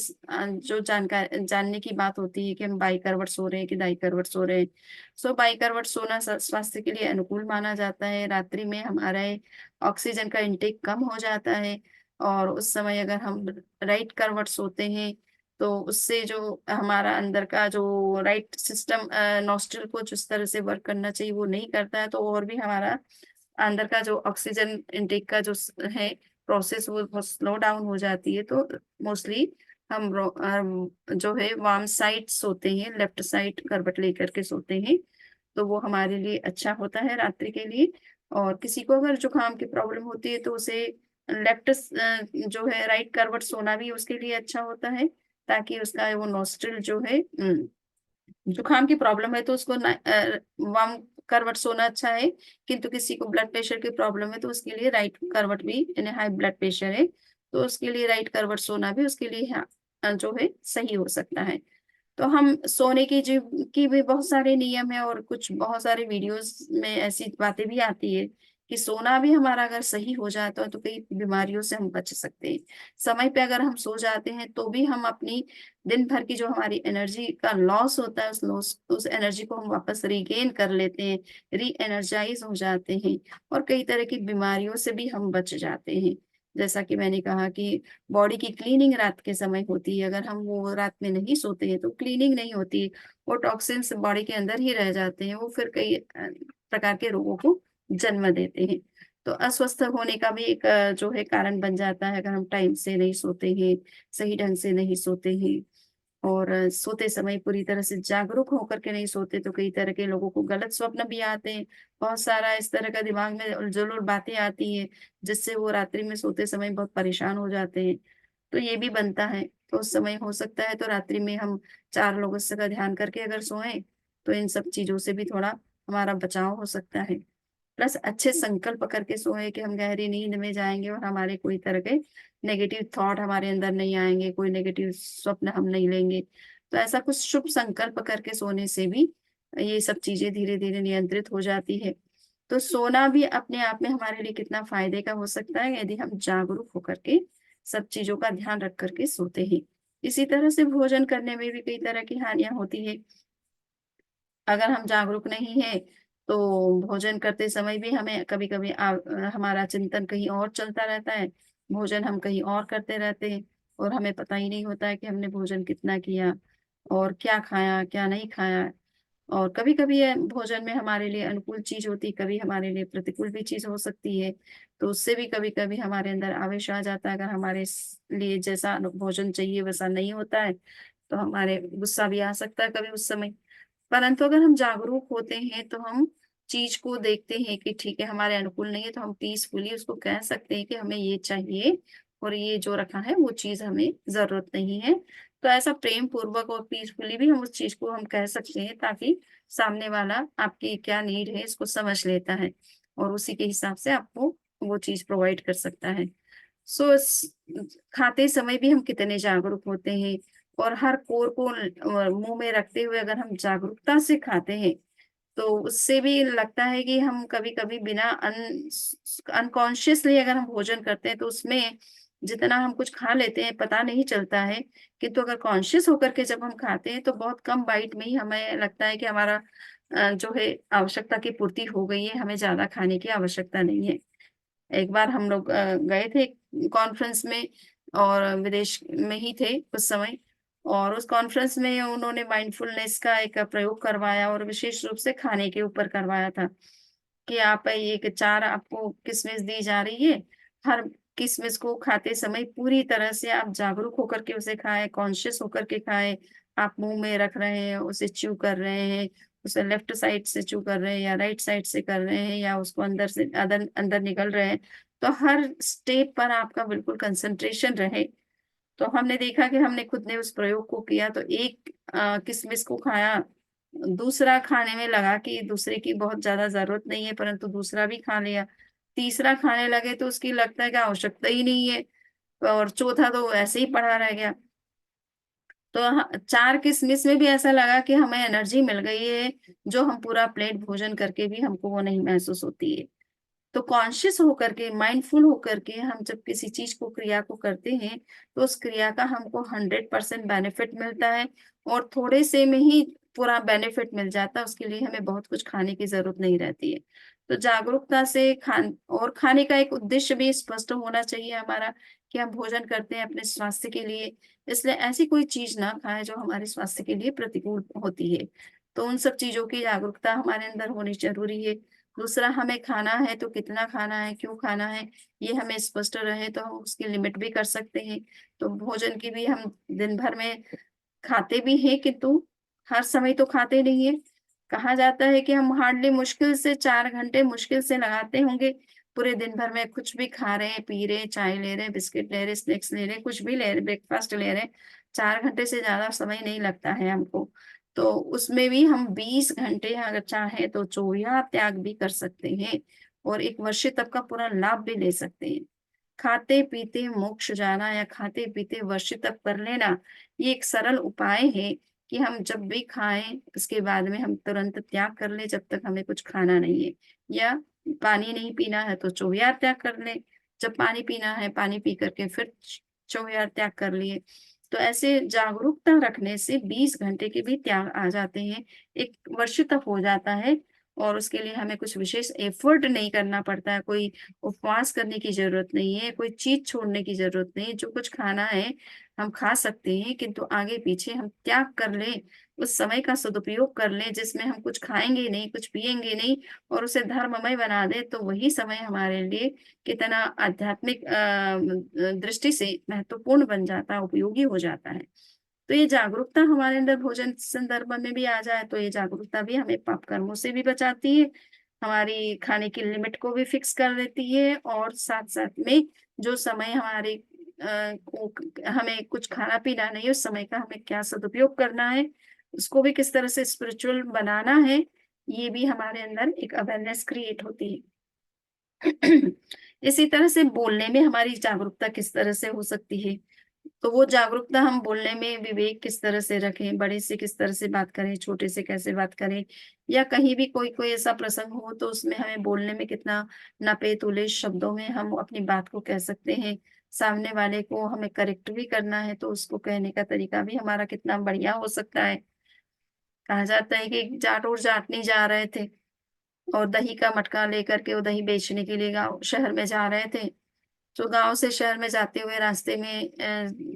Speaker 1: जो जानने की बात होती है कि हम बाई करवट सो रहे हैं कि दाई करवट सो रहे हैं। बाई करवट सोना स्वास्थ्य के लिए अनुकूल माना जाता है। रात्रि में हमारे ऑक्सीजन का इंटेक कम हो जाता है और उस समय अगर हम राइट करवट सोते हैं तो उससे जो हमारा अंदर का जो राइट सिस्टम नॉस्ट्रिल को जिस तरह से वर्क करना चाहिए वो नहीं करता है तो और भी हमारा अंदर का जो ऑक्सीजन इनटेक का जो है प्रोसेस वो बहुत स्लो डाउन हो जाती है तो मोस्टली जो है वार्म साइड सोते हैं, लेफ्ट साइड करवट लेकर के सोते हैं, तो वो हमारे लिए अच्छा होता है रात्रि के लिए। और किसी को अगर जुकाम की प्रॉब्लम होती है तो उसे जो है राइट करवट सोना भी उसके लिए अच्छा होता है, ताकि उसका वो नॉस्ट्रिल जो है जुकाम की प्रॉब्लम है तो उसको वार्म करवट सोना अच्छा है, किंतु किसी को ब्लड प्रेशर की प्रॉब्लम है तो उसके लिए राइट करवट भी यानी हाई ब्लड प्रेशर है, तो उसके लिए राइट करवट सोना भी उसके लिए जो है सही हो सकता है। तो हम सोने की भी बहुत सारे नियम हैं और कुछ बहुत सारे वीडियोज़ में ऐसी बातें भी आती है कि सोना भी हमारा अगर सही हो जाता है तो कई बीमारियों से हम बच सकते हैं। समय पे अगर हम सो जाते हैं तो भी हम अपनी दिन भर की जो हमारी एनर्जी का लॉस होता है उस एनर्जी को हम वापस रीगेन कर लेते हैं, री-एनर्जाइज़ हो जाते हैं और कई तरह की बीमारियों से भी हम बच जाते हैं। जैसा कि मैंने कहा कि बॉडी की क्लीनिंग रात के समय होती है, अगर हम वो रात में नहीं सोते हैं तो क्लीनिंग नहीं होती, वो टॉक्सिन्स बॉडी के अंदर ही रह जाते हैं, वो फिर कई प्रकार के रोगों को जन्म देते हैं। तो अस्वस्थ होने का भी एक जो है कारण बन जाता है अगर हम टाइम से नहीं सोते हैं, सही ढंग से नहीं सोते हैं और सोते समय पूरी तरह से जागरूक होकर के नहीं सोते तो कई तरह के लोगों को गलत स्वप्न भी आते हैं। बहुत सारा इस तरह का दिमाग में उलझुल बातें आती हैं, जिससे वो रात्रि में सोते समय बहुत परेशान हो जाते हैं। तो ये भी बनता है, तो उस समय हो सकता है तो रात्रि में हम 4 लोगों से का ध्यान करके अगर सोएँ, तो इन सब चीज़ों से भी थोड़ा हमारा बचाव हो सकता है। प्लस अच्छे संकल्प करके सोएँ कि हम गहरी नींद में जाएँगे और हमारे कोई तरह के नेगेटिव थॉट हमारे अंदर नहीं आएँगे, कोई नेगेटिव स्वप्न हम नहीं लेंगे। तो ऐसा कुछ शुभ संकल्प करके सोने से भी ये सब चीज़ें धीरे-धीरे नियंत्रित हो जाती है। तो सोना भी अपने आप में हमारे लिए कितना फ़ायदे का हो सकता है यदि हम जागरूक होकर के सब चीज़ों का ध्यान रख कर के सोते हैं। इसी तरह से भोजन करने में भी कई तरह की हानियाँ होती हैं। अगर हम जागरूक नहीं हैं, तो भोजन करते समय भी हमें कभी-कभी हमारा चिंतन कहीं और चलता रहता है, भोजन हम कहीं और करते रहते हैं और हमें पता ही नहीं होता है कि हमने भोजन कितना किया और क्या खाया, क्या नहीं खाया। और कभी-कभी भोजन में हमारे लिए अनुकूल चीज़ होती है, कभी हमारे लिए प्रतिकूल भी चीज़ हो सकती है, तो उससे भी कभी-कभी हमारे अंदर आवेश आ जाता है, अगर हमारे लिए जैसा भोजन चाहिए वैसा नहीं होता है, तो हमारे गुस्सा भी आ सकता है कभी उस समय। परंतु अगर हम जागरूक होते हैं, तो हम चीज़ को देखते हैं कि ठीक है, हमारे अनुकूल नहीं है, तो हम पीसफुली उसको कह सकते हैं कि हमें ये चाहिए और ये जो रखा है, वो चीज़ हमें ज़रूरत नहीं है। तो ऐसा प्रेम पूर्वक और पीसफुली भी हम उस चीज़ को हम कह सकते हैं, ताकि सामने वाला आपकी क्या नीड है, इसको समझ लेता है और उसी के हिसाब से आपको वो चीज़ प्रोवाइड कर सकता है। सो खाते समय भी हम कितने जागरूक होते हैं और हर कोर को मुँह में रखते हुए अगर हम जागरूकता से खाते हैं, तो उससे भी लगता है कि हम कभी-कभी बिना अनकॉन्शियसली अगर हम भोजन करते हैं, तो उसमें जितना हम कुछ खा लेते हैं, पता नहीं चलता है। किंतु अगर कॉन्शियस होकर के जब हम खाते हैं, तो बहुत कम बाइट में ही हमें लगता है कि हमारा जो है आवश्यकता की पूर्ति हो गई है, हमें ज़्यादा खाने की आवश्यकता नहीं है। एक बार हम लोग गए थे कॉन्फ्रेंस में और विदेश में ही थे उस समय और उस कॉन्फ्रेंस में उन्होंने माइंडफुलनेस का एक प्रयोग करवाया और विशेष रूप से खाने के ऊपर करवाया था कि आप एक 4 आपको किशमिश दी जा रही है, हर किशमिश को खाते समय पूरी तरह से आप जागरूक होकर के उसे खाएँ, कॉन्शियस होकर के खाएँ। आप मुँह में रख रहे हैं, उसे च्यू कर रहे हैं, उसे लेफ्ट साइड से च्यू कर रहे हैं या राइट साइड से कर रहे हैं या उसको अंदर से अंदर अंदर निगल रहे हैं। तो हर स्टेप पर आपका बिल्कुल कंसंट्रेशन रहे। तो हमने देखा कि हमने खुद ने उस प्रयोग को किया तो एक किशमिश को खाया, दूसरा खाने में लगा कि दूसरे की बहुत ज़्यादा ज़रूरत नहीं है परंतु दूसरा भी खा लिया। तीसरा खाने लगे तो उसकी लगता है कि आवश्यकता ही नहीं है और चौथा तो ऐसे ही पड़ा रह गया। तो 4 किशमिश में भी ऐसा लगा कि हमें एनर्जी मिल गई है, जो हम पूरा प्लेट भोजन करके भी हमको वो नहीं महसूस होती है। तो कॉन्शियस होकर के, माइंडफुल होकर के हम जब किसी चीज़ को क्रिया को करते हैं, तो उस क्रिया का हमको 100% बेनिफिट मिलता है और थोड़े से में ही पूरा बेनिफिट मिल जाता है, उसके लिए हमें बहुत कुछ खाने की ज़रूरत नहीं रहती है। तो जागरूकता से खाने का एक उद्देश्य भी स्पष्ट होना चाहिए हमारा कि हम भोजन करते हैं अपने स्वास्थ्य के लिए, इसलिए ऐसी कोई चीज़ ना खाएँ जो हमारे स्वास्थ्य के लिए प्रतिकूल होती है। तो उन सब चीज़ों की जागरूकता हमारे अंदर होनी ज़रूरी है। दूसरा हमें खाना है तो कितना खाना है, क्यों खाना है, ये हमें स्पष्ट रहे तो हम उसकी लिमिट भी कर सकते हैं। तो भोजन की भी हम दिन भर में खाते भी हैं किंतु हर समय तो खाते नहीं हैं। कहा जाता है कि हम हार्डली मुश्किल से 4 घंटे मुश्किल से लगाते होंगे, पूरे दिन भर में कुछ भी खा रहे हैं, पी रहे हैं, चाय ले रहे हैं, बिस्किट ले रहे हैं, स्नैक्स ले रहे हैं, कुछ भी ले रहे हैं, ब्रेकफ़ास्ट ले रहे हैं, 4 घंटे से ज़्यादा समय नहीं लगता है हमको। तो उसमें भी हम 20 घंटे अगर चाहें तो चोया त्याग भी कर सकते हैं और एक वर्षे तक का पूरा लाभ भी ले सकते हैं। खाते-पीते मोक्ष जाना या खाते-पीते वर्षे तप कर लेना, ये एक सरल उपाय है कि हम जब भी खाएँ, उसके बाद में हम तुरंत त्याग कर लें जब तक हमें कुछ खाना नहीं है। या पानी नहीं पीना है तो चौया त्याग कर लें, जब पानी पीना है, पानी पी कर के फिर चौया त्याग कर लिए। तो ऐसे जागरूकता रखने से 20 घंटे के भी त्याग आ जाते हैं, एक वर्ष तक हो जाता है और उसके लिए हमें कुछ विशेष एफर्ट नहीं करना पड़ता है, कोई उपवास करने की ज़रूरत नहीं है, कोई चीज़ छोड़ने की ज़रूरत नहीं है, जो कुछ खाना है, हम खा सकते हैं, किंतु आगे-पीछे हम त्याग कर लें, उस समय का सदुपयोग कर लें, जिसमें हम कुछ खाएँगे नहीं, कुछ पिएँगे नहीं और उसे धर्ममय बना दें, तो वही समय हमारे लिए कितना आध्यात्मिक दृष्टि से महत्वपूर्ण बन जाता है, उपयोगी हो जाता है। तो ये जागरूकता हमारे अंदर भोजन संदर्भ में भी आ जाए, तो ये जागरूकता भी हमें पाप कर्मों से भी बचाती है, हमारी खाने की लिमिट को भी फिक्स कर देती है और साथ-साथ में जो समय हमारे को हमें कुछ खाना-पीना नहीं है, उस समय का हमें क्या सदुपयोग करना है, उसको भी किस तरह से स्पिरिचुअल बनाना है, ये भी हमारे अंदर एक अवेयरनेस क्रिएट होती है। इसी तरह से बोलने में हमारी जागरूकता किस तरह से हो सकती है? तो वो जागरूकता हम बोलने में विवेक किस तरह से रखें, बड़े से किस तरह से बात करें, छोटे से कैसे बात करें या कहीं भी कोई कोई ऐसा प्रसंग हो तो उसमें हमें बोलने में कितना नपे-तुले शब्दों में हम अपनी बात को कह सकते हैं। सामने वाले को हमें करेक्ट भी करना है तो उसको कहने का तरीका भी हमारा कितना बढ़िया हो सकता है। कहा जाता है कि एक जाट और जाटनी जा रहे थे और दही का मटका लेकर के वो दही बेचने के लिए गाँव शहर में जा रहे थे। तो गाँव से शहर में जाते हुए रास्ते में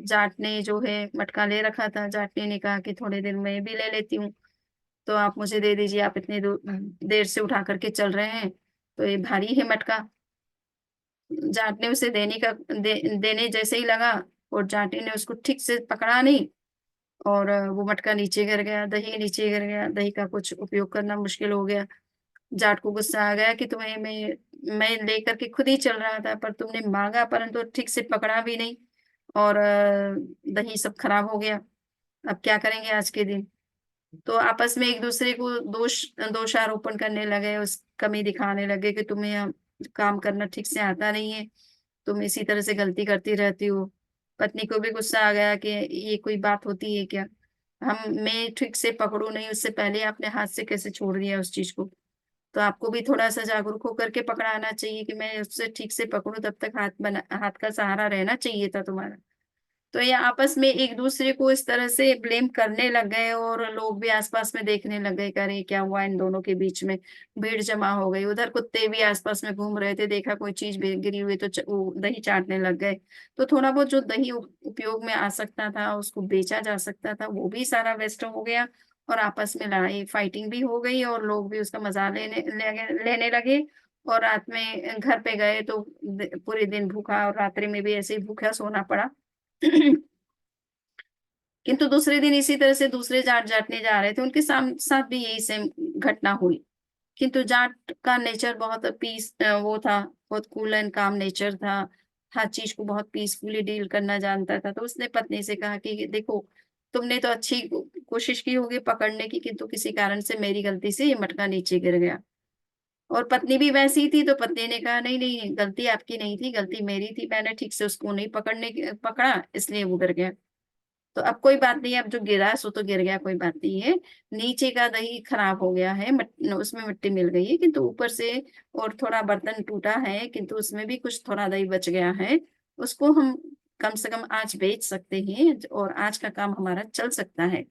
Speaker 1: जाट ने जो है मटका ले रखा था, जाटनी ने कहा कि थोड़ी देर मैं भी ले लेती हूँ, तो आप मुझे दे दीजिए, आप इतनी देर से उठा कर के चल रहे हैं, तो ये भारी है मटका। जाट ने उसे देने जैसे ही लगा और जाटी ने उसको ठीक से पकड़ा नहीं और वो मटका नीचे गिर गया, दही नीचे गिर गया, दही का कुछ उपयोग करना मुश्किल हो गया। जाट को गुस्सा आ गया कि तुम्हें मैं लेकर के खुद ही चल रहा था, पर तुमने माँगा परंतु ठीक से पकड़ा भी नहीं और दही सब खराब हो गया। अब क्या करेंगे आज के दिन? तो आपस में एक-दूसरे को दोषारोपण करने लगे, उस कमी दिखाने लगे कि तुम्हें काम करना ठीक से आता नहीं है, तुम इसी तरह से गलती करती रहती हो। पत्नी को भी गुस्सा आ गया कि ये कोई बात होती है क्या? मैं ठीक से पकड़ूँ नहीं, उससे पहले आपने हाथ से कैसे छोड़ दिया उस चीज़ को? तो आपको भी थोड़ा-सा जागरूक होकर के पकड़ाना चाहिए कि मैं उससे ठीक से पकड़ूँ तब तक हाथ का सहारा रहना चाहिए था तुम्हारा। तो ये आपस में एक-दूसरे को इस तरह से ब्लेम करने लग गए और लोग भी आस-पास में देखने लग गए कि अरे! क्या हुआ इन दोनों के बीच में? भीड़ जमा हो गई। उधर कुत्ते भी आस-पास में घूम रहे थे, देखा कोई चीज़ गिरी हुई तो वो दही चाटने लग गए। तो थोड़ा बहुत जो दही उपयोग में आ सकता था, उसको बेचा जा सकता था, वो भी सारा वेस्ट हो गया और आपस में लड़ाई फाइटिंग भी हो गई और लोग भी उसका मज़ा लेने लगे और रात में घर पे गए तो पूरे दिन भूखा और रात्रि में भी ऐसे ही भूखा सोना पड़ा। किंतु दूसरे दिन इसी तरह से दूसरे जाट जाटने जा रहे थे, उनके साथ भी यही सेम घटना हुई। किंतु जाट का नेचर बहुत वो था, बहुत कूल एंड काम नेचर था। हर चीज़ को बहुत पीसफुली डील करना जानता था। तो उसने पत्नी से कहा कि देखो, तुमने तो अच्छी कोशिश की होगी पकड़ने की, किंतु किसी कारण से मेरी गलती से ये मटका नीचे गिर गया। और पत्नी भी वैसी ही थी, तो पत्नी ने कहा, नहीं, नहीं, गलती आपकी नहीं थी, गलती मेरी थी। मैंने ठीक से उसको नहीं पकड़ा, इसलिए वो गिर गया। तो अब कोई बात नहीं है, अब जो गिरा सो तो गिर गया, कोई बात नहीं है। नीचे का दही खराब हो गया है, उसमें मिट्टी मिल गई है, किंतु ऊपर से और थोड़ा बर्तन टूटा है, किंतु उसमें भी कुछ थोड़ा दही बच गया है। उसको हम कम से कम आज बेच सकते हैं और आज का काम हमारा चल सकता है।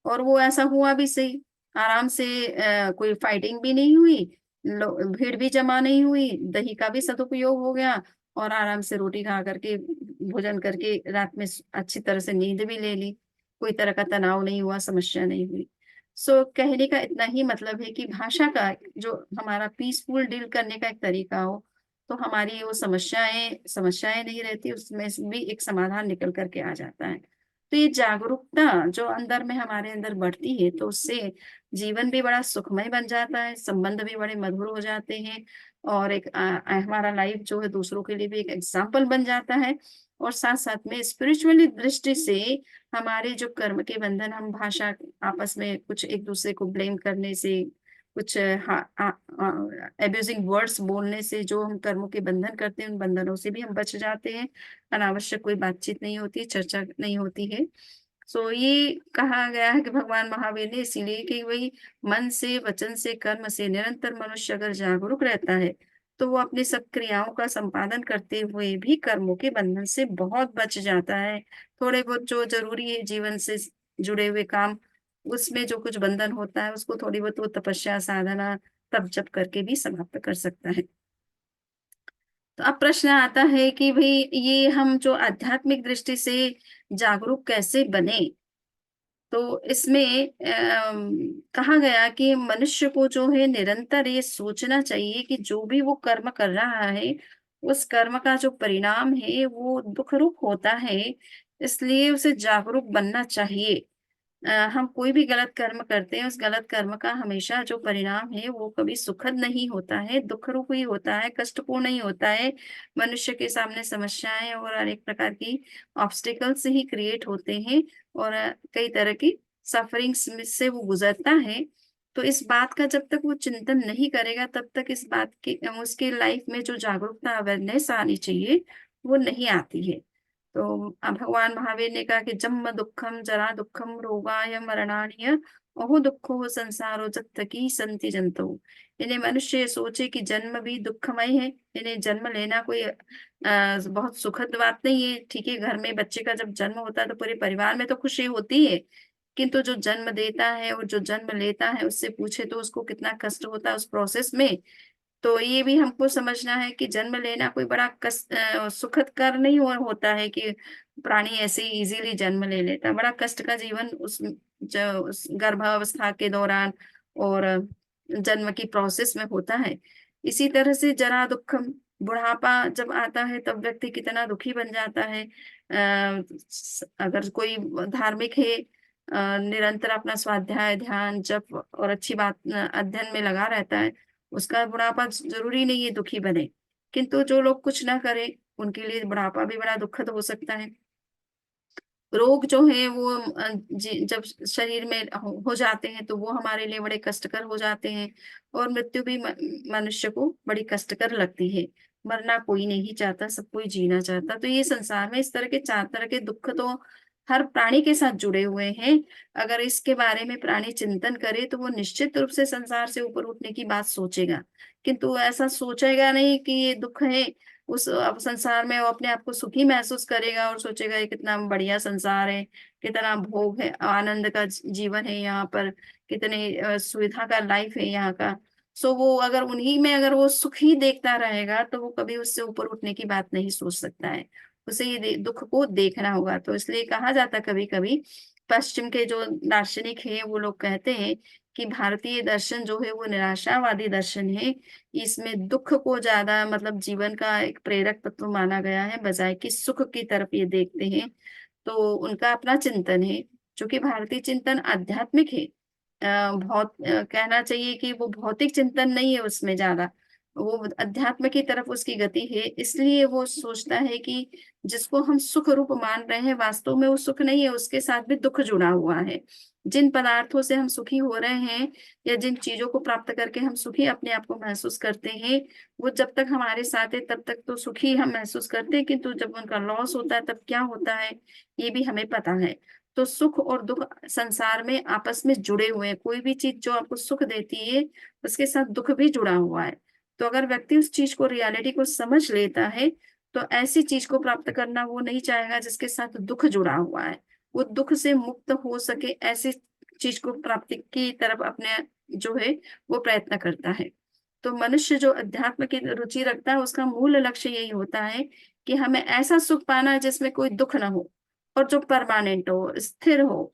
Speaker 1: और वो ऐसा हुआ भी सही। आराम से कोई फाइटिंग भी नहीं हुई, भीड़ भी जमा नहीं हुई, दही का भी सदुपयोग हो गया और आराम से रोटी खा करके, भोजन करके रात में अच्छी तरह से नींद भी ले ली। कोई तरह का तनाव नहीं हुआ, समस्या नहीं हुई। सो कहने का इतना ही मतलब है कि भाषा का जो हमारा पीसफुल डील करने का एक तरीका हो, तो हमारी वो समस्याएँ समस्याएँ नहीं रहती, उसमें से भी एक समाधान निकल कर के आ जाता है। तो ये जागरूकता जो अंदर में हमारे अंदर बढ़ती है, तो उससे जीवन भी बड़ा सुखमय बन जाता है, संबंध भी बड़े मधुर हो जाते हैं और एक हमारा लाइफ जो है दूसरों के लिए भी एक एग्ज़ाम्पल बन जाता है और साथ-साथ में स्पिरिचुअली दृष्टि से हमारे जो कर्म के बंधन हम भाषा आपस में कुछ एक-दूसरे को ब्लेम करने से, कुछ अब्यूजिंग वर्ड्स बोलने से जो हम कर्मों के बंधन करते हैं, उन बंधनों से भी हम बच जाते हैं। अनावश्यक कोई बातचीत नहीं होती, चर्चा नहीं होती है। सो ये कहा गया है कि भगवान महावीर ने इसीलिए कि वही मन से, वचन से, कर्म से निरंतर मनुष्य अगर जागरूक रहता है, तो वो अपनी सब क्रियाओं का संपादन करते हुए भी कर्मों के बंधन से बहुत बच जाता है। थोड़े बहुत जो ज़रूरी है जीवन से जुड़े हुए काम उसमें जो कुछ बंधन होता है उसको थोड़ी बहुत वो तपस्या साधना तप जप करके भी समाप्त कर सकता है। तो अब प्रश्न आता है कि भाई ये हम जो आध्यात्मिक दृष्टि से जागरूक कैसे बने। तो इसमें कहा गया कि मनुष्य को जो है निरंतर ये सोचना चाहिए कि जो भी वो कर्म कर रहा है उस कर्म का जो परिणाम है वो दुख रूप होता है, इसलिए उसे जागरूक बनना चाहिए। हम कोई भी गलत कर्म करते हैं, उस गलत कर्म का हमेशा जो परिणाम है वो कभी सुखद नहीं होता है, दुख रूप ही होता है, कष्टपूर्ण ही होता है। मनुष्य के सामने समस्याएं और अनेक प्रकार की ऑब्स्टिकल्स ही क्रिएट होते हैं और कई तरह की सफरिंग्स में से वो गुजरता है। तो इस बात का जब तक वो चिंतन नहीं करेगा तब तक इस बात की उसके लाइफ में जो जागरूकता अवेयरनेस आनी चाहिए वो नहीं आती है। तो भगवान महावीर ने कहा कि जन्म दुक्खम जरा दुक्खम रोगाय मरणाय अहो दुखो संसारो जत्तकी संति जंतु। इन्हें मनुष्य ये सोचे कि जन्म भी दुखमय है, इन्हें जन्म लेना कोई बहुत सुखद बात नहीं है। ठीक है, घर में बच्चे का जब जन्म होता है तो पूरे परिवार में तो खुशी होती है, किंतु जो जन्म देता है और जो जन्म लेता है उससे पूछे तो उसको कितना कष्ट होता है उस प्रोसेस में। तो ये भी हमको समझना है कि जन्म लेना कोई बड़ा सुखद कार्य नहीं होता है कि प्राणी ऐसे ही इजीली जन्म ले लेता है। बड़ा कष्ट का जीवन उस गर्भावस्था के दौरान और जन्म की प्रोसेस में होता है। इसी तरह से जरा दुखम, बुढ़ापा जब आता है तब व्यक्ति कितना दुखी बन जाता है। अगर कोई धार्मिक है, निरंतर अपना स्वाध्याय ध्यान जप और अच्छी बात अध्ययन में लगा रहता है, उसका बुढ़ापा जरूरी नहीं है दुखी बने। किंतु जो लोग कुछ ना करें उनके लिए बुढ़ापा भी बड़ा दुखद हो सकता है। रोग जो है वो जब शरीर में हो जाते हैं तो वो हमारे लिए बड़े कष्टकर हो जाते हैं। और मृत्यु भी मनुष्य को बड़ी कष्टकर लगती है। मरना कोई नहीं चाहता, सब कोई जीना चाहता। तो ये संसार में इस तरह के 4 तरह के दुख तो हर प्राणी के साथ जुड़े हुए हैं। अगर इसके बारे में प्राणी चिंतन करे तो वो निश्चित रूप से संसार से ऊपर उठने की बात सोचेगा। किंतु ऐसा सोचेगा नहीं कि ये दुख है, उस अब संसार में वो अपने आप को सुखी महसूस करेगा और सोचेगा ये कितना बढ़िया संसार है, कितना भोग है, आनंद का जीवन है यहाँ पर, कितने सुविधा का लाइफ है यहाँ का। सो वो अगर उन्हीं में अगर वो सुख ही देखता रहेगा तो वो कभी उससे ऊपर उठने की बात नहीं सोच सकता है। उसे ये दुख को देखना होगा। तो इसलिए कहा जाता कभी कभी, पश्चिम के जो दार्शनिक है वो लोग कहते हैं कि भारतीय दर्शन जो है वो निराशावादी दर्शन है। इसमें दुख को ज्यादा मतलब जीवन का एक प्रेरक तत्व माना गया है, बजाय कि सुख की तरफ ये देखते हैं। तो उनका अपना चिंतन है, जो कि भारतीय चिंतन आध्यात्मिक है। कहना चाहिए कि वो भौतिक चिंतन नहीं है उसमें ज्यादा, वो अध्यात्म की तरफ उसकी गति है। इसलिए वो सोचता है कि जिसको हम सुख रूप मान रहे हैं वास्तव में वो सुख नहीं है, उसके साथ भी दुख जुड़ा हुआ है। जिन पदार्थों से हम सुखी हो रहे हैं या जिन चीजों को प्राप्त करके हम सुखी अपने आप को महसूस करते हैं, वो जब तक हमारे साथ है तब तक तो सुखी हम महसूस करते हैं, किंतु जब उनका लॉस होता है तब क्या होता है ये भी हमें पता है। तो सुख और दुख संसार में आपस में जुड़े हुए हैं। कोई भी चीज जो आपको सुख देती है उसके साथ दुख भी जुड़ा हुआ है। तो अगर व्यक्ति उस चीज को रियलिटी को समझ लेता है तो ऐसी चीज को प्राप्त करना वो नहीं चाहेगा जिसके साथ दुख जुड़ा हुआ है। वो दुख से मुक्त हो सके ऐसी चीज को प्राप्ति की तरफ अपने जो है वो प्रयत्न करता है। तो मनुष्य जो अध्यात्म की रुचि रखता है उसका मूल लक्ष्य यही होता है कि हमें ऐसा सुख पाना है जिसमें कोई दुख ना हो और जो परमानेंट हो, स्थिर हो,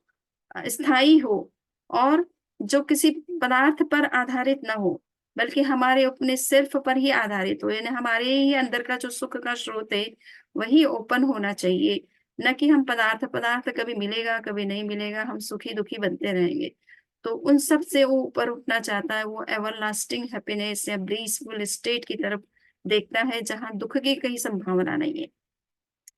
Speaker 1: स्थायी हो, और जो किसी पदार्थ पर आधारित ना हो बल्कि हमारे अपने सेल्फ पर ही आधारित हो। यानी हमारे ही अंदर का जो सुख का स्रोत है वही ओपन होना चाहिए, न कि हम पदार्थ पदार्थ कभी मिलेगा कभी नहीं मिलेगा, हम सुखी दुखी बनते रहेंगे। तो उन सब से वो ऊपर उठना चाहता है, वो एवरलास्टिंग हैप्पीनेस या ब्लीसफुल स्टेट की तरफ देखता है जहां दुख की कहीं संभावना नहीं है।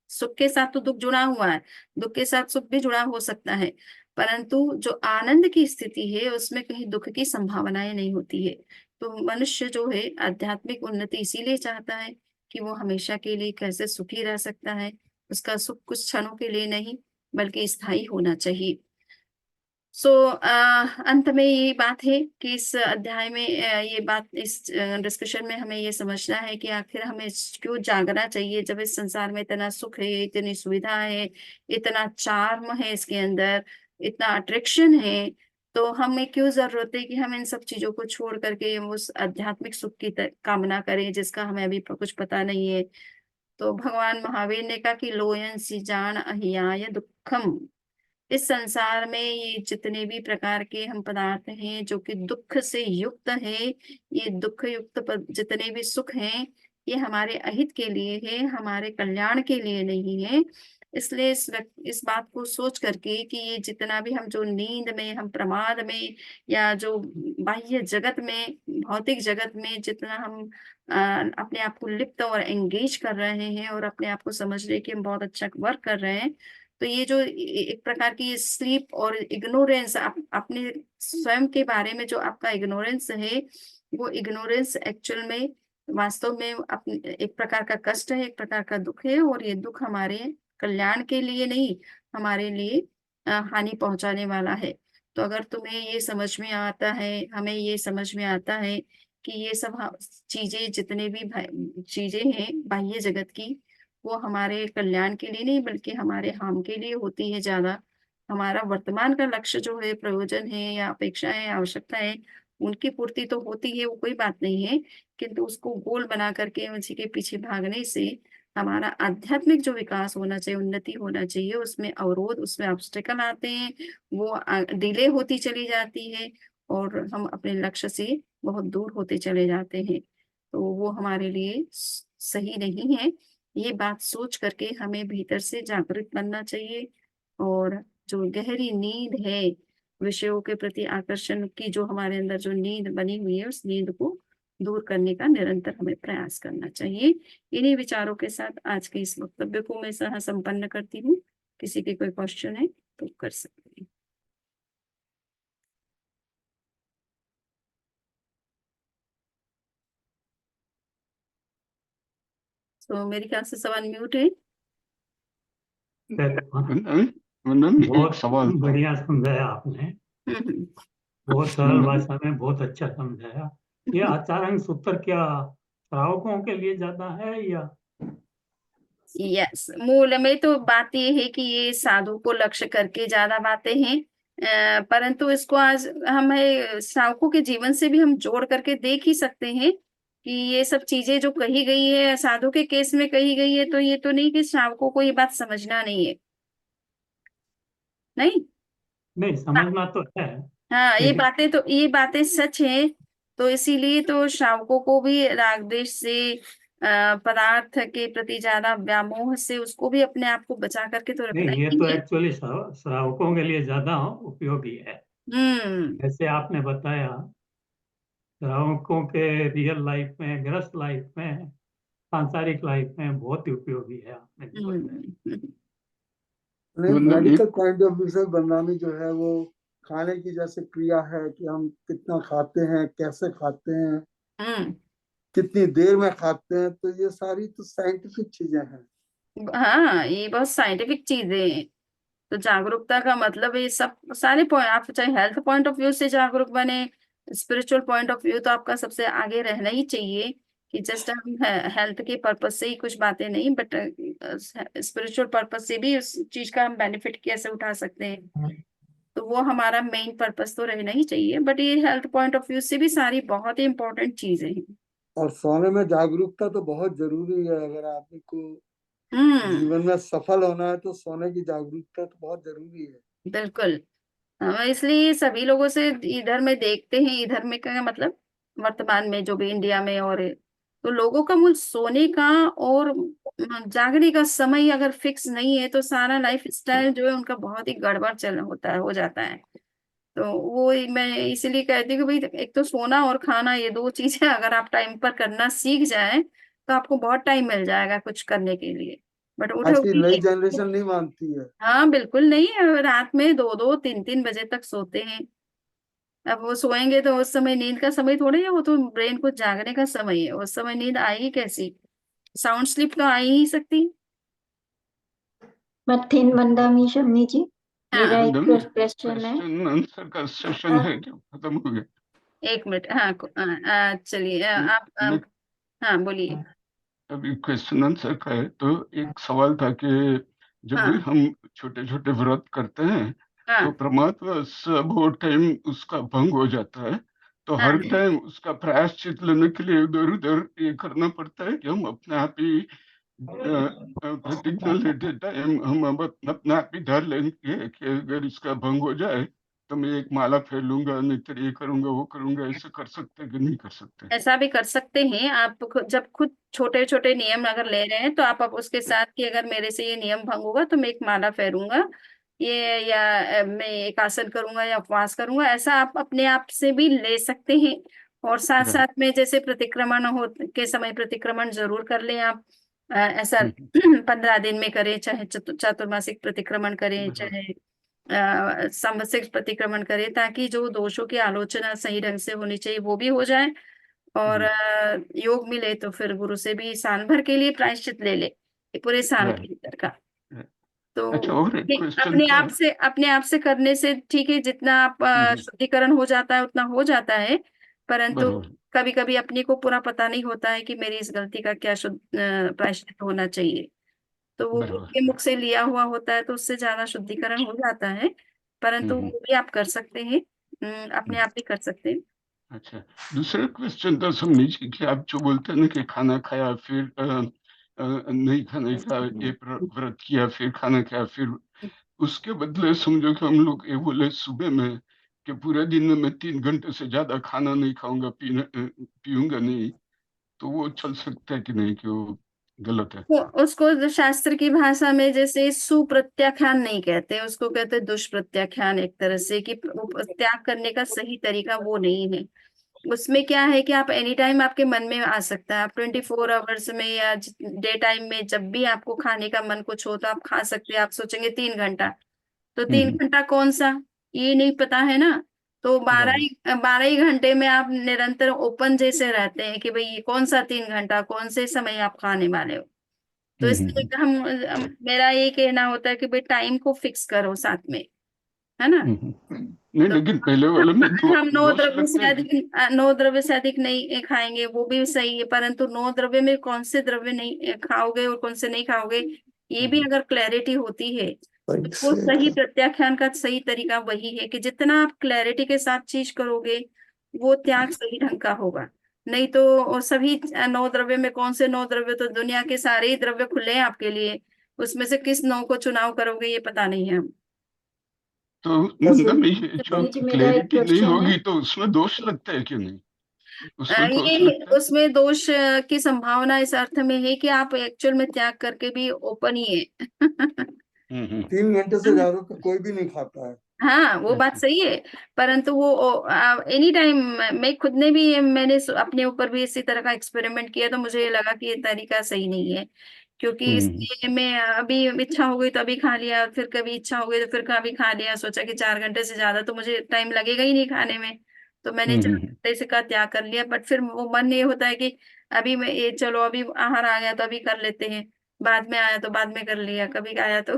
Speaker 1: सुख के साथ तो दुख जुड़ा हुआ है, दुख के साथ सुख भी जुड़ा हो सकता है, परंतु जो आनंद की स्थिति है उसमें कहीं दुख की संभावनाएं नहीं होती है। तो मनुष्य जो है आध्यात्मिक उन्नति इसीलिए चाहता है कि वो हमेशा के लिए कैसे सुखी रह सकता है। उसका सुख कुछ क्षणों के लिए नहीं बल्कि स्थायी होना चाहिए। सो अंत में यही बात है कि इस अध्याय में ये बात इस डिस्कशन में हमें ये समझना है कि आखिर हमें क्यों जागना चाहिए जब इस संसार में इतना सुख है, इतनी सुविधा है, इतना चार्म है इसके अंदर, इतना अट्रैक्शन है, तो हमें क्यों जरूरत है कि हम इन सब चीजों को छोड़ करके उस आध्यात्मिक सुख की कामना करें जिसका हमें अभी कुछ पता नहीं है। तो भगवान महावीर ने कहा कि लोयन सी जान अहियाय दुखम। इस संसार में ये जितने भी प्रकार के हम पदार्थ हैं जो कि दुख से युक्त है, ये दुख युक्त जितने भी सुख हैं, ये हमारे अहित के लिए है, हमारे कल्याण के लिए नहीं है। इसलिए इस बात को सोच करके कि ये जितना भी हम जो नींद में, हम प्रमाद में, या जो बाह्य जगत में, भौतिक जगत में जितना हम अपने आप को लिप्त और एंगेज कर रहे हैं और अपने आप को समझ रहे हैं कि हम बहुत अच्छा वर्क कर रहे हैं, तो ये जो एक प्रकार की स्लीप और इग्नोरेंस, अपने स्वयं के बारे में जो आपका इग्नोरेंस है, वो इग्नोरेंस एक्चुअल में, वास्तव में एक प्रकार का कष्ट है, एक प्रकार का दुख है, और ये दुख हमारे कल्याण के लिए नहीं, हमारे लिए हानि पहुंचाने वाला है। तो अगर तुम्हें ये समझ में आता है, हमें ये समझ में आता है कि ये सब चीजें, जितने भी चीजें हैं बाह्य जगत की, वो हमारे कल्याण के लिए नहीं बल्कि हमारे हार्म के लिए होती है ज्यादा। हमारा वर्तमान का लक्ष्य जो है, प्रयोजन है या अपेक्षा है, आवश्यकता है, उनकी पूर्ति तो होती है, वो कोई बात नहीं है, किंतु उसको गोल बना करके उसी के पीछे भागने से हमारा आध्यात्मिक जो विकास होना चाहिए, उन्नति होना चाहिए, उसमें अवरोध, उसमें ऑब्स्टेकल आते हैं, वो डिले होती चली जाती है, और हम अपने लक्ष्य से बहुत दूर होते चले जाते हैं। तो वो हमारे लिए सही नहीं है। ये बात सोच करके हमें भीतर से जागृत बनना चाहिए, और जो गहरी नींद है, विषयों के प्रति आकर्षण की जो हमारे अंदर जो नींद बनी हुई है, उस नींद को दूर करने का निरंतर हमें प्रयास करना चाहिए। इन्हीं विचारों के साथ आज के इस वक्तव्य को मैं यहाँ संपन्न करती हूँ। किसी के कोई क्वेश्चन है तो कर सकते हैं। तो मेरे ख्याल से सवाल म्यूट है।
Speaker 2: वंदन वंदन, एक
Speaker 3: बहुत
Speaker 2: सवाल था।
Speaker 3: बढ़िया समझाया आपने,
Speaker 1: हम्म,
Speaker 3: बहुत सरल
Speaker 2: वंदन,
Speaker 3: भाषा में बहुत अच्छा समझाया। ये आचार्य सूत्र क्या श्रावकों के लिए ज्यादा है या?
Speaker 1: यस, मूल में तो बात ये है कि ये साधु को लक्ष्य करके ज्यादा बातें हैं, परंतु इसको आज हमें श्रावकों के जीवन से भी हम जोड़ करके देख ही सकते हैं कि ये सब चीजें जो कही गई है, साधु के केस में कही गई है, तो ये तो नहीं कि श्रावकों को ये बात समझना नहीं है, नहीं।
Speaker 3: नहीं, समझना तो है,
Speaker 1: हाँ,
Speaker 3: लेकिन
Speaker 1: ये बातें सच हैं। तो इसीलिए तो श्रावकों को भी राग द्वेष से, पदार्थ के प्रति ज्यादा व्यामोह से, उसको भी अपने आप को बचा करके तो रखना
Speaker 3: नहीं, ये
Speaker 1: ही
Speaker 3: तो
Speaker 1: है।
Speaker 3: एक्चुअली श्रावकों के लिए ज्यादा उपयोगी है।
Speaker 1: हम्म।
Speaker 3: जैसे आपने बताया, श्रावकों के रियल लाइफ में, गृहस्थ लाइफ में, सांसारिक लाइफ में बहुत ही उपयोगी है, आपने जो बताया।
Speaker 1: हम्म।
Speaker 2: वंदन
Speaker 4: मेडिकल
Speaker 2: एक
Speaker 4: पॉइंट ऑफ व्यू से बनानी जो है वो खाने की जैसे क्रिया है कि हम कितना खाते हैं, कैसे खाते हैं,
Speaker 1: हम्म।
Speaker 4: कितनी देर में खाते हैं, तो ये सारी तो साइंटिफिक चीजें हैं।
Speaker 1: हाँ, ये बहुत साइंटिफिक चीजें हैं। तो जागरूकता का मतलब ये सब सारे पॉइंट, आप चाहे हेल्थ पॉइंट ऑफ व्यू से जागरूक बने, स्पिरिचुअल पॉइंट ऑफ व्यू तो आपका सबसे आगे रहना ही चाहिए, कि जस्ट हम हेल्थ के पर्पज से ही कुछ बातें नहीं, बट स्पिरिचुअल पर्पज से भी उस चीज का हम बेनिफिट कैसे उठा सकते हैं, तो वो हमारा मेन पर्पज तो रहना ही चाहिए। बट ये हेल्थ पॉइंट ऑफ व्यू से भी सारी बहुत ही इंपॉर्टेंट चीजें हैं।
Speaker 4: और सोने में जागरूकता तो बहुत जरूरी है। अगर आदमी को
Speaker 1: हम्म।
Speaker 4: जीवन में सफल होना है तो सोने की जागरूकता तो बहुत जरूरी है।
Speaker 1: बिल्कुल। इसलिए सभी लोगों से इधर में देखते हैं, इधर में का मतलब वर्तमान में जो भी इंडिया में और है, तो लोगों का मूल सोने का और जागने का समय अगर फिक्स नहीं है, तो सारा लाइफ स्टाइल जो है उनका बहुत ही गड़बड़ चल होता है, हो जाता है। तो वो मैं इसीलिए कहती हूँ कि भाई, एक तो सोना और खाना, ये दो चीजें अगर आप टाइम पर करना सीख जाएं, तो आपको बहुत टाइम मिल जाएगा कुछ करने के लिए। बट
Speaker 4: आज की
Speaker 1: उठोगी,
Speaker 4: नई जनरेशन नहीं मानती है।
Speaker 1: हाँ बिल्कुल नहीं, रात में 2-2 3-3 बजे तक सोते हैं। अब वो सोएंगे तो उस समय नींद का समय थोड़ी है, वो तो ब्रेन को जागने का समय है, उस समय नींद आएगी कैसी? साउंड स्लीप तो आ ही नहीं सकती।
Speaker 5: मथिन मंदानी शम्मी जी,
Speaker 1: हाँ,
Speaker 5: मेरा एक
Speaker 2: वंदन,
Speaker 5: क्वेश्चन है।
Speaker 2: क्वेश्चन आंसर का सेशन है जो खत्म हो गया।
Speaker 1: एक मिनट। हाँ, चलिए, आप
Speaker 2: ले-
Speaker 1: हाँ बोलिए।
Speaker 2: अभी क्वेश्चन आंसर का है, तो एक सवाल था कि जब भी
Speaker 1: हाँ।
Speaker 2: हम छोटे छोटे व्रत करते हैं
Speaker 1: हाँ
Speaker 2: तो प्रमादवश वो टाइम उसका भंग हो जाता है, तो
Speaker 1: हाँ
Speaker 2: हर टाइम उसका प्रायश्चित लेने के लिए इधर उधर ये करना पड़ता है कि हम अपने आप ही प्रतिज्ञा लेते टाइम हम अब अपने आप ही धर लेंगे कि अगर इसका भंग हो जाए तो मैं एक माला फेर लूंगा, नहीं तो ये करूंगा वो करूंगा। ऐसे कर सकते हैं कि नहीं कर सकते?
Speaker 1: ऐसा भी कर सकते हैं आप। जब खुद छोटे छोटे नियम अगर ले रहे हैं तो आप अब उसके साथ कि अगर मेरे से ये नियम भंग होगा तो मैं एक माला फेरूंगा, ये या मैं एक आसन करूंगा या उपवास करूंगा, ऐसा आप अपने आप से भी ले सकते हैं। और साथ
Speaker 2: राइट।
Speaker 1: साथ में जैसे प्रतिक्रमण हो के समय प्रतिक्रमण जरूर कर लें आप। ऐसा
Speaker 2: हम्म,
Speaker 1: 15 दिन में करें, चाहे चातुर्मासिक प्रतिक्रमण करें,
Speaker 2: बराबर।
Speaker 1: चाहे संवत्सरिक प्रतिक्रमण करें, ताकि जो दोषों की आलोचना सही ढंग से होनी चाहिए वो भी हो जाए। और योग मिले तो फिर गुरु से भी साल भर के लिए प्रायश्चित ले ले, ये पूरे साल के
Speaker 2: राइट।
Speaker 1: अंदर का।
Speaker 2: राइट।
Speaker 1: तो
Speaker 2: अच्छा, और एक क्वेश्चन
Speaker 1: अपने
Speaker 2: था।
Speaker 1: आप से करने से ठीक है, जितना आप
Speaker 2: हम्म,
Speaker 1: शुद्धिकरण हो जाता है उतना हो जाता है। परंतु
Speaker 2: बराबर।
Speaker 1: कभी कभी अपने को पूरा पता नहीं होता है कि मेरी इस गलती का क्या शुद्ध प्रायश्चित होना चाहिए। तो वो गुरु
Speaker 2: बराबर।
Speaker 1: के मुख से लिया हुआ होता है तो उससे ज्यादा शुद्धिकरण हो जाता है। परंतु
Speaker 2: हम्म,
Speaker 1: वो भी आप कर सकते हैं, अपने
Speaker 2: हम्म।
Speaker 1: आप भी कर सकते हैं।
Speaker 2: अच्छा, दूसरा क्वेश्चन था समझ कि आप जो बोलते हैं ना कि खाना खाया फिर नहीं खाने का ये व्रत किया, फिर खाना खाया, फिर उसके बदले समझो कि हम लोग ये बोले सुबह में कि पूरे दिन में मैं 3 घंटे से ज्यादा खाना नहीं खाऊंगा, पीऊंगा नहीं, तो वो चल सकता है कि नहीं, कि वो गलत है?
Speaker 1: वो उसको जो शास्त्र की भाषा में जैसे सुप्रत्याख्यान नहीं कहते, उसको कहते दुष्प्रत्याख्यान, एक तरह से कि वो त्याग करने का सही तरीका वो नहीं है। उसमें क्या है कि आप एनी टाइम आपके मन में आ सकता है, आप 24 आवर्स में या डे टाइम में जब भी आपको खाने का मन कुछ हो तो आप खा सकते हैं। आप सोचेंगे 3 घंटा, तो तीन
Speaker 2: हम्म,
Speaker 1: घंटा कौन सा, ये नहीं पता है ना। तो
Speaker 2: बराबर।
Speaker 1: 12 ही घंटे में आप निरंतर ओपन जैसे रहते हैं कि भाई ये कौन सा 3 घंटा, कौन से समय आप खाने वाले हो। तो
Speaker 2: हम्म,
Speaker 1: इसलिए मेरा ये कहना होता है कि भाई टाइम को फिक्स करो साथ में, है ना।
Speaker 2: नहीं,
Speaker 1: तो
Speaker 2: लेकिन पहले वाले में
Speaker 1: हम नौ
Speaker 2: दोष
Speaker 1: द्रव्य
Speaker 2: लगता
Speaker 1: से
Speaker 2: है कि
Speaker 1: अधिक 9 द्रव्य से अधिक नहीं खाएंगे, वो भी सही है, परंतु 9 द्रव्य में कौन से द्रव्य नहीं खाओगे और कौन से नहीं खाओगे, ये भी
Speaker 2: हम्म,
Speaker 1: अगर क्लैरिटी होती है तो
Speaker 4: सही
Speaker 1: वो
Speaker 4: से
Speaker 1: सही प्रत्याख्यान का सही तरीका वही है कि जितना आप क्लैरिटी के साथ चीज करोगे वो त्याग सही ढंग का होगा। नहीं तो और सभी 9 द्रव्य में कौन से 9 द्रव्य, तो दुनिया के सारे ही द्रव्य खुले हैं आपके लिए, उसमें से किस 9 को चुनाव करोगे ये पता नहीं है।
Speaker 2: तो
Speaker 4: जैसे
Speaker 2: मतलब ये जो
Speaker 5: स्वामी जी मेरा एक
Speaker 2: क्लैरिटी नहीं
Speaker 5: क्वेश्चन है।
Speaker 2: होगी तो उसमें दोष लगता है कि नहीं? उसमें दोष
Speaker 1: ये
Speaker 2: लगता है।
Speaker 1: उसमें दोष की संभावना इस अर्थ में है कि आप एक्चुअल में त्याग करके भी ओपन ही है।
Speaker 4: 3 घंटे से ज्यादा तो कोई भी नहीं खाता है।
Speaker 1: हाँ वो बात
Speaker 2: अच्छा।
Speaker 1: सही है। परंतु वो एनी टाइम, मैं खुद ने भी मैंने अपने ऊपर भी इसी तरह का एक्सपेरिमेंट किया तो मुझे ये लगा कि ये तरीका सही नहीं है। क्योंकि
Speaker 2: हम्म,
Speaker 1: इसलिए मैं अभी इच्छा हो गई तो अभी खा लिया, फिर कभी इच्छा हो गई तो फिर कभी खा लिया, सोचा कि 4 घंटे से ज्यादा तो मुझे टाइम लगेगा ही नहीं खाने में, तो मैंने
Speaker 2: हम्म,
Speaker 1: 4 घंटे से का त्याग कर लिया। बट फिर वो मन ये होता है कि अभी मैं ये चलो अभी आहार आ गया तो अभी कर लेते हैं, बाद में आया तो बाद में कर लिया, कभी आया तो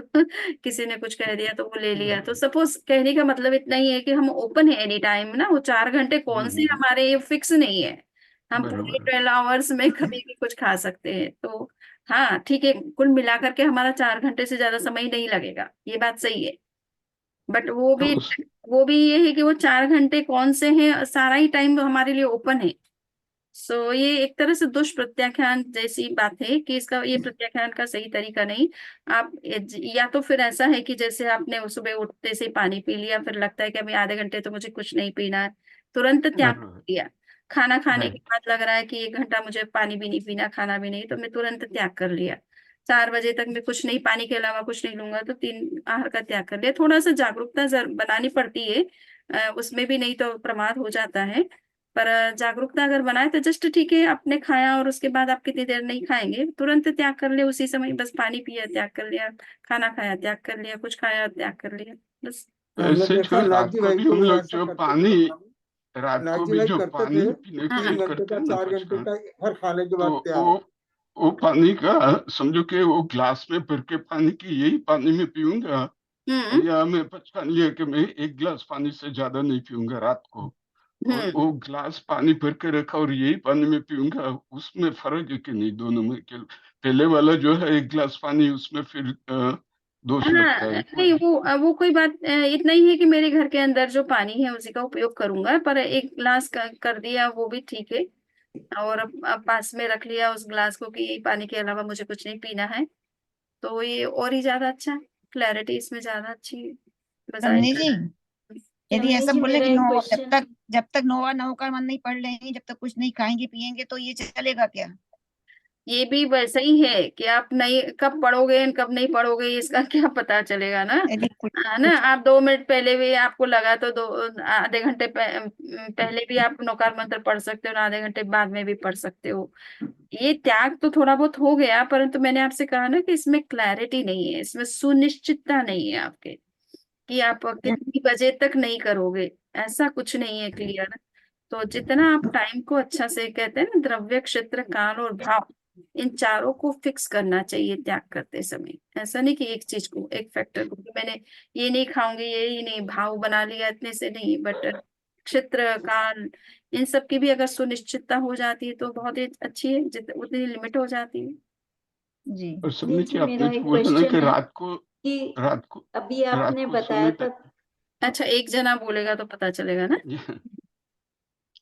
Speaker 1: किसी ने कुछ कह दिया तो वो ले लिया। तो सपोज कहने का मतलब इतना ही है कि हम ओपन है एनी टाइम ना, वो 4 घंटे कौन से हमारे ये फिक्स नहीं है, हम पूरे
Speaker 2: बराबर।
Speaker 1: 12 आवर्स में कभी भी कुछ खा सकते हैं। तो हाँ ठीक है, कुल मिलाकर के हमारा 4 घंटे से ज्यादा समय नहीं लगेगा, ये बात सही है। बट
Speaker 2: तो उस
Speaker 1: वो भी ये है कि वो 4 घंटे कौन से हैं, सारा ही टाइम हमारे लिए ओपन है। सो ये एक तरह से दुष्प्रत्याख्यान जैसी बात है कि इसका ये प्रत्याख्यान का सही तरीका नहीं। आप या तो फिर ऐसा है कि जैसे आपने सुबह उठते से ही पानी पी लिया, फिर लगता है कि अभी आधे घंटे तो मुझे कुछ नहीं पीना है, तुरंत त्याग कर
Speaker 2: बराबर।
Speaker 1: दिया। खाना खाने के
Speaker 2: राइट।
Speaker 1: बाद लग रहा है कि 1 घंटा मुझे पानी भी नहीं पीना, खाना भी नहीं, तो मैं तुरंत त्याग कर लिया। 4 बजे तक मैं कुछ नहीं, पानी के अलावा कुछ नहीं लूंगा, तो 3 आहार का त्याग कर लिया। थोड़ा सा जागरूकता बनानी पड़ती है, उसमें भी नहीं तो प्रमाद हो जाता है। पर जागरूकता अगर बनाए तो जस्ट ठीक है, आपने खाया और उसके बाद आप कितनी देर नहीं खाएंगे, तुरंत त्याग कर ले उसी समय, बस पानी पिया त्याग कर लिया, खाना खाया त्याग कर लिया, कुछ खाया त्याग कर लिया, बस।
Speaker 2: तो
Speaker 4: हमने
Speaker 2: ऐसे
Speaker 4: देखा
Speaker 2: जो
Speaker 4: है नाग
Speaker 2: रात
Speaker 4: जी
Speaker 2: को
Speaker 4: भाई
Speaker 2: भी
Speaker 4: को
Speaker 2: हम
Speaker 4: वो
Speaker 2: लोग
Speaker 4: ऐसा
Speaker 2: जो
Speaker 4: करते थे
Speaker 2: पानी,
Speaker 4: खाना।
Speaker 2: रात
Speaker 4: नाग
Speaker 2: को
Speaker 4: जी
Speaker 2: भी
Speaker 4: भाई
Speaker 2: जो
Speaker 4: करते
Speaker 2: पानी
Speaker 4: थे
Speaker 2: पीने
Speaker 1: हाँ
Speaker 2: की
Speaker 1: हाँ।
Speaker 4: 3 घंटे
Speaker 2: करते
Speaker 4: का
Speaker 2: हैं ना
Speaker 4: 4 घंटे
Speaker 2: बचकान,
Speaker 4: का हर खाने के
Speaker 2: तो
Speaker 4: बाद त्याग।
Speaker 2: वो पानी का समझो कि वो ग्लास में भर के पानी की यही पानी में पीऊंगा,
Speaker 1: हम्म
Speaker 2: या मैं पहचान लिया कि मैं 1 गिलास पानी से ज्यादा नहीं पीऊंगा रात को, और
Speaker 1: हम्म।
Speaker 2: वो ग्लास पानी भर के रखा और यही पानी में पीऊंगा, उसमें फर्क है कि नहीं दोनों में? पहले वाला जो है 1 गिलास पानी, उसमें फिर दोष लगता है
Speaker 1: नहीं,
Speaker 2: कोई?
Speaker 1: वो कोई बात इतना ही है कि मेरे घर के अंदर जो पानी है उसी का उपयोग करूंगा, पर एक गिलास कर दिया वो भी ठीक है। और अब पास में रख लिया उस गिलास को कि पानी के अलावा मुझे कुछ नहीं पीना है, तो ये और ही ज्यादा अच्छा, क्लैरिटी इसमें ज्यादा अच्छी बजाय।
Speaker 6: शम्नी जी, यदि
Speaker 5: शम्नी
Speaker 6: ऐसा
Speaker 5: जी,
Speaker 6: बोले
Speaker 5: मेरा
Speaker 6: कि
Speaker 5: एक
Speaker 6: नो,
Speaker 5: क्वेश्चन
Speaker 6: जब तक नोवा नौ का मन नहीं पढ़ लेंगे, जब तक कुछ नहीं खाएंगे पिएंगे, तो ये चलेगा क्या?
Speaker 1: ये भी वैसा ही है कि आप नहीं कब पढ़ोगे कब नहीं पढ़ोगे इसका क्या पता चलेगा ना।
Speaker 6: यदि कुछ
Speaker 1: है ना, आप 2 मिनट पहले भी आपको लगा तो आधे घंटे पहले भी आप नौकार मंत्र पढ़ सकते हो, और आधे घंटे बाद में भी पढ़ सकते हो। ये त्याग तो थोड़ा बहुत हो गया, परंतु मैंने आपसे कहा ना कि इसमें क्लैरिटी नहीं है, इसमें सुनिश्चितता नहीं है आपके कि आप कितनी बजे तक नहीं करोगे, ऐसा कुछ नहीं है क्लियर। तो जितना आप टाइम को अच्छा से, कहते हैं ना, द्रव्य, क्षेत्र, काल और भाव, इन चारों को फिक्स करना चाहिए त्याग करते समय। ऐसा नहीं कि एक चीज को, एक फैक्टर को, कि मैंने ये नहीं खाऊंगी, ये ही नहीं, भाव बना लिया इतने से नहीं, बट क्षेत्र, काल, इन सब की भी अगर सुनिश्चितता हो जाती है तो बहुत ही अच्छी है, उतनी लिमिट हो जाती है।
Speaker 6: जी।
Speaker 2: और सबने
Speaker 5: जी,
Speaker 2: कि आपने
Speaker 5: मेरा
Speaker 2: जो
Speaker 5: एक
Speaker 2: बोला ना
Speaker 5: क्वेश्चन
Speaker 2: कि
Speaker 5: है
Speaker 2: रात को
Speaker 5: कि
Speaker 2: रात को
Speaker 5: अभी
Speaker 2: रात
Speaker 5: आपने
Speaker 2: को
Speaker 5: बताया
Speaker 2: सोने
Speaker 5: था।
Speaker 1: अच्छा, एक जना बोलेगा तो पता चलेगा ना।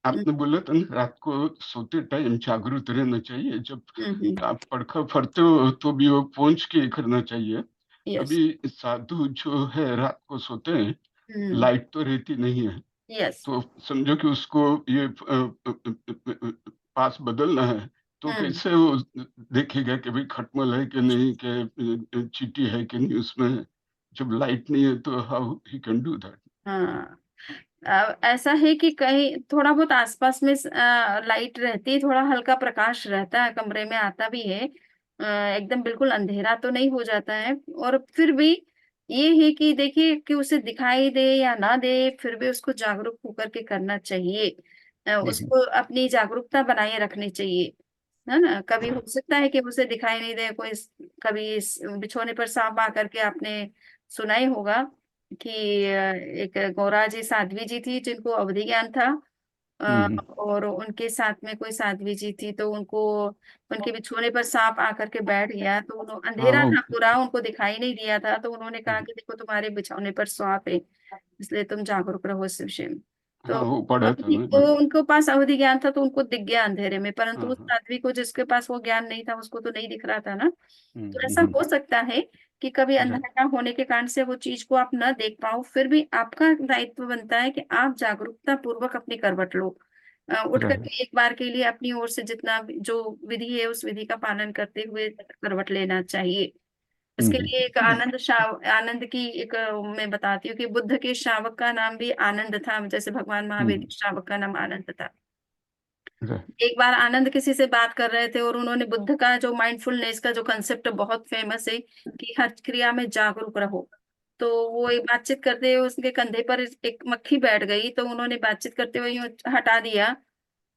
Speaker 2: आपने बोला था ना रात को सोते टाइम जागरूक रहना चाहिए, जब आप पड़खा फरते हो तो भी वो पहुंच के करना चाहिए।
Speaker 1: यस।
Speaker 2: अभी साधु जो है रात को सोते हैं, लाइट तो रहती नहीं है,
Speaker 1: यस।
Speaker 2: तो समझो कि उसको ये पास बदलना है, तो कैसे वो देखेगा कि भाई खटमल है कि नहीं, कि चींटी है कि नहीं उसमें, जब लाइट नहीं है, तो how he can do that?
Speaker 1: हाँ, ऐसा है कि कहीं थोड़ा बहुत आसपास में लाइट रहती है, थोड़ा हल्का प्रकाश रहता है, कमरे में आता भी है, एकदम बिल्कुल अंधेरा तो नहीं हो जाता है। और फिर भी ये है कि देखिए कि उसे दिखाई दे या ना दे, फिर भी उसको जागरूक होकर के करना चाहिए। उसको अपनी जागरूकता बनाए रखनी चाहिए, है ना। कभी हो सकता है कि उसे दिखाई नहीं दे कोई, कभी बिछोने पर सांप आकर के, आपने सुना ही होगा कि एक गौरा जी साध्वी जी थी जिनको अवधि ज्ञान था, और उनके साथ में कोई साध्वी जी थी, तो उनको उनके बिछोने पर सांप आकर के बैठ गया, तो उन्होंने,
Speaker 2: हाँ
Speaker 1: अंधेरा
Speaker 2: वो
Speaker 1: था पूरा, उनको दिखाई नहीं दिया था, तो उन्होंने कहा कि देखो तुम्हारे बिछौने पर सांप है, इसलिए तुम जागरूक रहो इस विषय में। तो
Speaker 2: हाँ वो पढ़ा था मैं
Speaker 1: वो उनको पास अवधि ज्ञान था तो उनको दिख गया अंधेरे में, परंतु
Speaker 2: हाँ
Speaker 1: उस
Speaker 2: हाँ
Speaker 1: साध्वी को जिसके पास वो ज्ञान नहीं था उसको तो नहीं दिख रहा था ना। तो ऐसा
Speaker 2: हम्म,
Speaker 1: हो सकता है कि कभी
Speaker 2: right,
Speaker 1: अंधेरा होने के कारण से वो चीज को आप न देख पाओ, फिर भी आपका दायित्व बनता है कि आप जागरूकता पूर्वक अपनी करवट लो, उठ
Speaker 2: right,
Speaker 1: करके एक बार के लिए अपनी ओर से जितना जो विधि है उस विधि का पालन करते हुए करवट लेना चाहिए। इसके लिए एक आनंद की एक मैं बताती हूँ कि बुद्ध के श्रावक का नाम भी आनंद था, जैसे भगवान महावीर के श्रावक का नाम आनंद था।
Speaker 2: right,
Speaker 1: एक बार आनंद किसी से बात कर रहे थे और उन्होंने बुद्ध का जो माइंडफुलनेस का जो कंसेप्ट बहुत फेमस है कि हर क्रिया में जागरूक रहो, तो वो एक बातचीत करते हुए उसके कंधे पर एक मक्खी बैठ गई, तो उन्होंने बातचीत करते हुए यूं हटा दिया,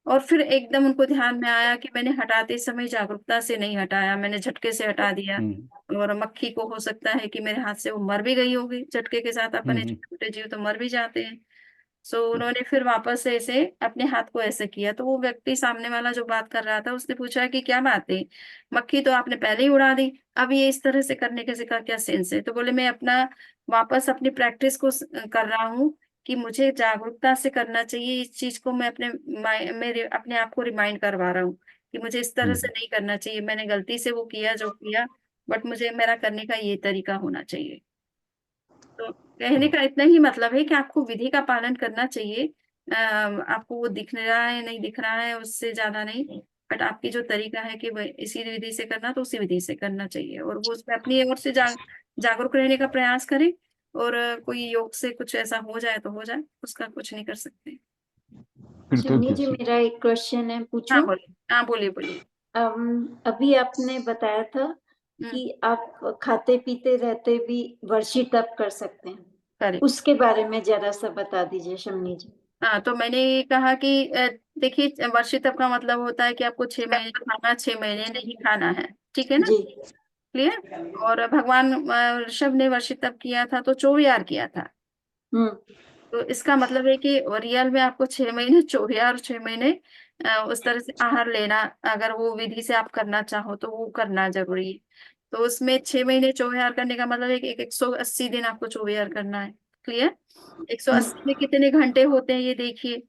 Speaker 1: और फिर एकदम उनको ध्यान में आया कि मैंने हटाते समय जागरूकता से नहीं हटाया, मैंने झटके से हटा दिया, और मक्खी को हो सकता है कि मेरे हाथ से वो मर भी गई होगी, झटके के साथ अपने छोटे छोटे जीव तो मर भी जाते हैं। सो उन्होंने फिर वापस से ऐसे अपने हाथ को ऐसे किया, तो वो व्यक्ति सामने वाला जो बात कर रहा था उसने पूछा कि क्या बात है, मक्खी तो आपने पहले ही उड़ा दी, अब ये इस तरह से करने के का क्या सेंस है। तो बोले मैं अपना वापस अपनी प्रैक्टिस को कर रहा हूँ कि मुझे जागरूकता से करना चाहिए, इस चीज को मैं मेरे अपने आप को रिमाइंड करवा रहा हूँ कि मुझे इस तरह से नहीं करना चाहिए, मैंने गलती से वो किया जो किया, बट मुझे मेरा करने का ये तरीका होना चाहिए। तो कहने का इतना ही मतलब है कि आपको विधि का पालन करना चाहिए। आपको वो दिख रहा है नहीं दिख रहा है उससे ज्यादा नहीं, बट आपकी जो तरीका है कि इसी विधि से करना तो उसी विधि से करना चाहिए, और वो उसमें अपनी ओर से जागरूक रहने का प्रयास करें। और कोई योग से कुछ ऐसा हो जाए तो हो जाए, उसका कुछ नहीं कर सकते।
Speaker 2: फिर तो
Speaker 5: शम्मी जी,
Speaker 2: कैसे?
Speaker 5: मेरा एक क्वेश्चन है,
Speaker 1: हाँ
Speaker 5: पूछूं?
Speaker 1: बोलिए, हाँ बोलिए बोलिए।
Speaker 5: अभी आपने बताया था
Speaker 1: हम्म।
Speaker 5: कि आप खाते पीते रहते भी वर्षी तप कर सकते हैं,
Speaker 1: करेक्ट।
Speaker 5: उसके बारे में जरा सा बता दीजिए शम्मी जी।
Speaker 1: हाँ, तो मैंने ये कहा कि देखिए, वर्षित का मतलब होता है कि आपको 6 महीने खाना, 6 महीने नहीं खाना है, ठीक है ना,
Speaker 5: जी।
Speaker 1: क्लियर। और भगवान ऋषभ ने वर्षित किया था तो 24 किया था,
Speaker 5: हम्म।
Speaker 1: तो इसका मतलब है कि रियल में आपको 6 महीने 24, 6 महीने उस तरह से आहार लेना, अगर वो विधि से आप करना चाहो तो वो करना जरूरी है। तो उसमें 6 महीने 24 करने का मतलब है कि 180 दिन आपको 24 करना है। क्लियर? 180 में कितने घंटे होते हैं ये देखिए।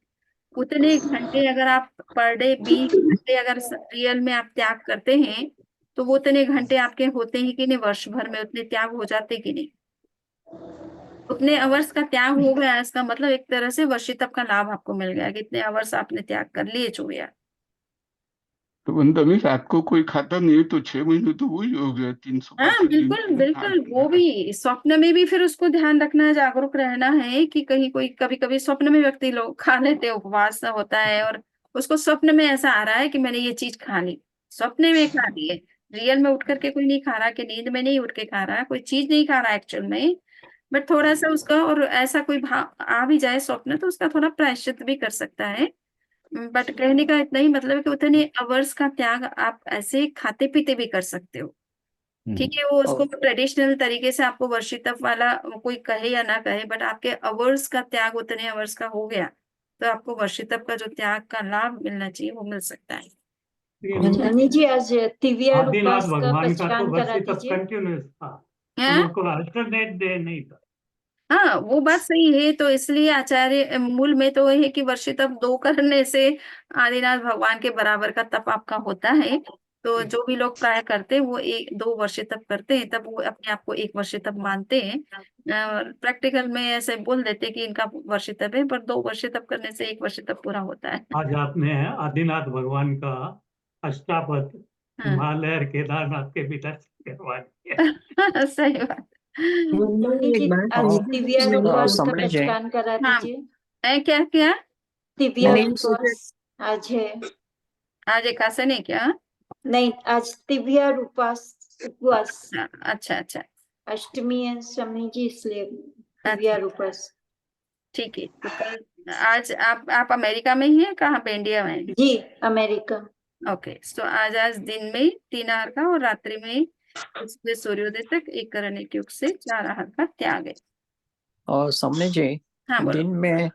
Speaker 1: उतने घंटे अगर आप पर डे 20 घंटे अगर रियल में आप त्याग करते हैं तो वो उतने घंटे आपके होते हैं कि नहीं, वर्ष भर में उतने त्याग हो जाते कि नहीं। उतने अवर्स का त्याग हो गया, इसका मतलब एक तरह से वर्षितप का लाभ आपको मिल गया कि इतने अवर्स आपने त्याग कर लिए 24।
Speaker 2: तो बंदा में रात को कोई खाता नहीं है तो 6 महीने तो वही हो गया, 365
Speaker 1: हाँ
Speaker 2: दिन
Speaker 1: बिल्कुल
Speaker 2: के
Speaker 1: बिल्कुल,
Speaker 2: 8
Speaker 1: वो भी स्वप्न में भी फिर उसको ध्यान रखना है, जागरूक रहना है कि कहीं कोई कभी कभी स्वप्न में व्यक्ति लोग खा लेते हैं, उपवास होता है और उसको स्वप्न में ऐसा आ रहा है कि मैंने ये चीज खा ली, स्वप्न में खा ली है। रियल में उठ करके कोई नहीं खा रहा, कि नींद में नहीं उठ के खा रहा है, कोई चीज नहीं खा रहा एक्चुअल में, बट थोड़ा सा उसका, और ऐसा कोई भाव आ भी जाए स्वप्न तो उसका थोड़ा प्रायश्चित भी कर सकता है। बट कहने का इतना ही मतलब है कि उतने अवर्स का त्याग आप ऐसे खाते पीते भी कर सकते हो। ठीक है, वो उसको ट्रेडिशनल तरीके से आपको वर्षितप वाला कोई कहे या ना कहे, बट आपके अवर्स का त्याग उतने अवर्स का हो गया तो आपको वर्षितप का जो त्याग का लाभ मिलना चाहिए वो मिल सकता है।
Speaker 5: नानी जी आज तिवियार
Speaker 3: आदिनाथ
Speaker 5: उपास का
Speaker 3: भगवान का तो
Speaker 5: पहचान करा
Speaker 3: वर्षितप
Speaker 5: दीजिए।
Speaker 3: कंटिन्यूस था,
Speaker 1: हाँ
Speaker 3: उनको अल्टरनेट डे नहीं था।
Speaker 1: हाँ, वो बात सही है, तो इसलिए आचार्य मूल में तो है कि वर्षितप 2 करने से आदिनाथ भगवान के बराबर का तप आपका होता है। तो जो भी लोग काय करते हैं वो 2 वर्षितप करते हैं, तब वो अपने आप को 1 वर्षितप मानते हैं। प्रैक्टिकल में ऐसे बोल देते हैं कि इनका वर्षितप है, पर 2 वर्षितप करने से 1 वर्षितप पूरा होता है।
Speaker 3: आज आपने आदिनाथ भगवान का अष्टापद
Speaker 1: हाँ
Speaker 3: हिमालय और केदारनाथ के भी दर्शन करवा दिए।
Speaker 1: सही बात।
Speaker 5: नानी जी आज तिवियार उपास का
Speaker 7: समझे।
Speaker 5: पहचान करा
Speaker 1: हाँ
Speaker 5: दीजिए।
Speaker 1: क्या क्या
Speaker 5: तिवियार उपास आज है।
Speaker 1: आज एकादशी नहीं क्या?
Speaker 5: नहीं, आज तिवियार उपवास
Speaker 1: अच्छा अच्छा,
Speaker 5: अष्टमी है स्वामी जी, इसलिए तिवियार उपास।
Speaker 1: ठीक है। तो कल आज आप अमेरिका में ही हैं, कहाँ पे, इंडिया में?
Speaker 5: जी, अमेरिका।
Speaker 1: ओके, तो आज दिन में 3 आहार का और रात्रि में सुबह सूर्योदय तक 1 करण 1 युग से 4 आहार का त्याग है।
Speaker 7: और समझे जी,
Speaker 1: हाँ बोलो।
Speaker 7: दिन में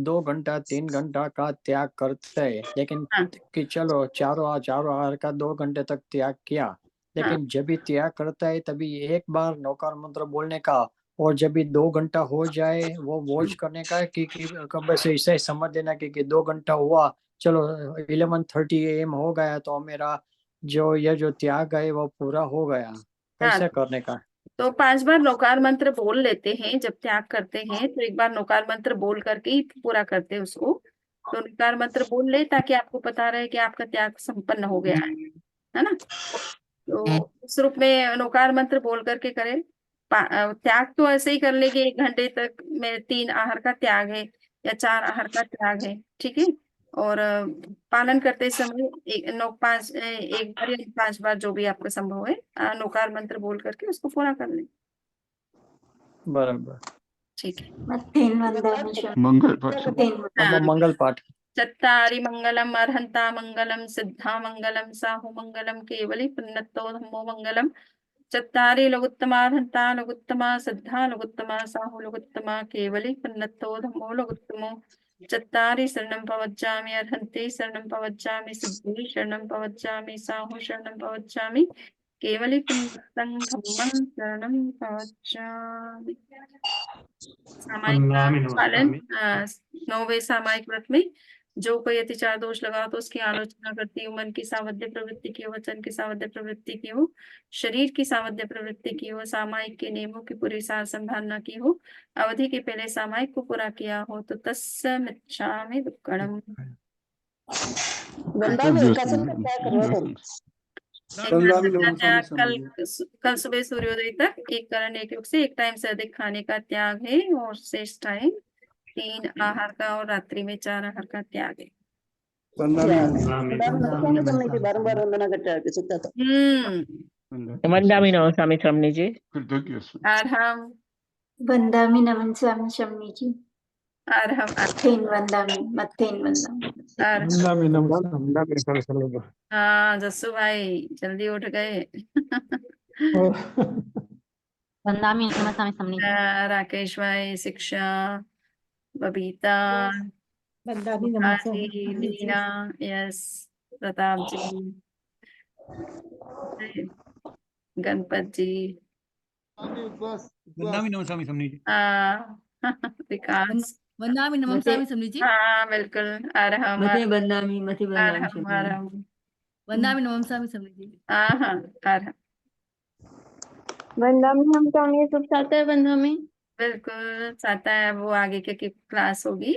Speaker 7: 2 घंटा 3 घंटा का त्याग करते हैं, लेकिन
Speaker 1: हाँ
Speaker 7: कि चलो चारों आहार का 2 घंटे तक त्याग किया,
Speaker 1: हाँ
Speaker 7: लेकिन जब भी त्याग करता है तभी एक बार नौकार मंत्र बोलने का, और जब भी 2 घंटा हो जाए वो वॉच करने का कि कब से इसे समझ लेना कि 2 घंटा हुआ, चलो 11:30 AM हो गया तो मेरा जो त्याग है वो पूरा हो गया,
Speaker 1: हाँ,
Speaker 7: कैसे करने का।
Speaker 1: तो 5 बार नौकार मंत्र बोल लेते हैं जब त्याग करते हैं, तो एक बार नौकार मंत्र बोल करके ही पूरा करते हैं उसको। तो नौकार मंत्र बोल ले ताकि आपको पता रहे कि आपका त्याग संपन्न हो गया है ना। तो उस रूप में नौकार मंत्र बोल करके करें। त्याग तो ऐसे ही कर ले कि 1 घंटे तक में 3 आहार का त्याग है या 4 आहार का त्याग है, ठीक है। और पालन करते समय एक बार या 5 बार जो भी आपका संभव है, नौकार मंत्र बोल करके उसको पूरा कर लें।
Speaker 7: बराबर।
Speaker 1: ठीक है।
Speaker 5: मत्थेन वंदामि शम-
Speaker 2: मंगल पाठ
Speaker 5: मत्थेन
Speaker 1: हाँ,
Speaker 7: मंगल पाठ।
Speaker 1: चत्तारि मंगलम अर्हंता मंगलम सिद्धा मंगलम साहु मंगलम केवली पुण्यतो धम्मो मंगलम। चत्तारि लघुत्तमा अर्हंता लघुत्तमा सिद्धा लघुत्तमा साहु लघुत्तमा केवली पुण्यतो धम्मो लघुत्तमो। चत्तारि शरणं प्रवज्जामि अर्हन्ति शरणं प्रवज्जामि सिद्धि शरणं प्रवज्जामि साहु शरणं प्रवज्जामि केवली पुण्यतं धम्मं शरणं प्रवज्जामि। सामायिक
Speaker 3: वंदामि
Speaker 1: पालन,
Speaker 3: नमस्कामि।
Speaker 1: 9वें सामायिक व्रत में जो कोई अतिचार दोष लगा तो उसकी आलोचना करती हूँ, मन की सावध्य प्रवृत्ति की हो, वचन की सावध्य प्रवृत्ति की हो, शरीर की सावध्य प्रवृत्ति की हो, सामायिक के नियमों की पूरी सार संभालना की हो, अवधि के पहले सामायिक को पूरा किया हो तो तस्मिच्छामि दुक्कड़म।
Speaker 4: वंदामि नमस्कामि
Speaker 1: कल
Speaker 4: समझे।
Speaker 1: कल सुबह सूर्योदय तक 1 करण 1 युग से 1 टाइम से अधिक खाने का त्याग है, और शेष टाइम 3 आहार का और रात्रि में 4 आहार का त्याग है।
Speaker 4: वंदामि
Speaker 1: हम्म।
Speaker 7: स्वामी स्वामी जी।
Speaker 2: कृतज्ञ
Speaker 1: अर्हम
Speaker 5: वंदामि नमन स्वामी शम्मी जी।
Speaker 1: अर्हम
Speaker 5: मत्थेन वंदामि
Speaker 1: अर्हम। हाँ जस्सू भाई जल्दी उठ गए।
Speaker 8: वंदामि नमस्कामि स्वामी जी।
Speaker 1: राकेश भाई, शिक्षा, बबीता,
Speaker 8: वंदामि
Speaker 1: भाभी,
Speaker 8: नमस्कामि जी।
Speaker 1: लीना, यस, प्रताप जी। गणपत जी,
Speaker 9: वंदामि नमः स्वामी समनी जी।
Speaker 1: हाँ विकास,
Speaker 10: वंदामि नमः
Speaker 5: मते
Speaker 10: स्वामी समनी जी।
Speaker 1: हाँ बिल्कुल अरहम
Speaker 5: मते बंदामी
Speaker 1: अरहम
Speaker 5: शबनम।
Speaker 1: अरहम,
Speaker 10: वंदामि नमः स्वामी समनी जी।
Speaker 1: हाँ हाँ अरहम,
Speaker 11: वंदामी हम स्वामी सुख साता है वंदामी।
Speaker 1: बिल्कुल चाहता है वो आगे की क्लास होगी।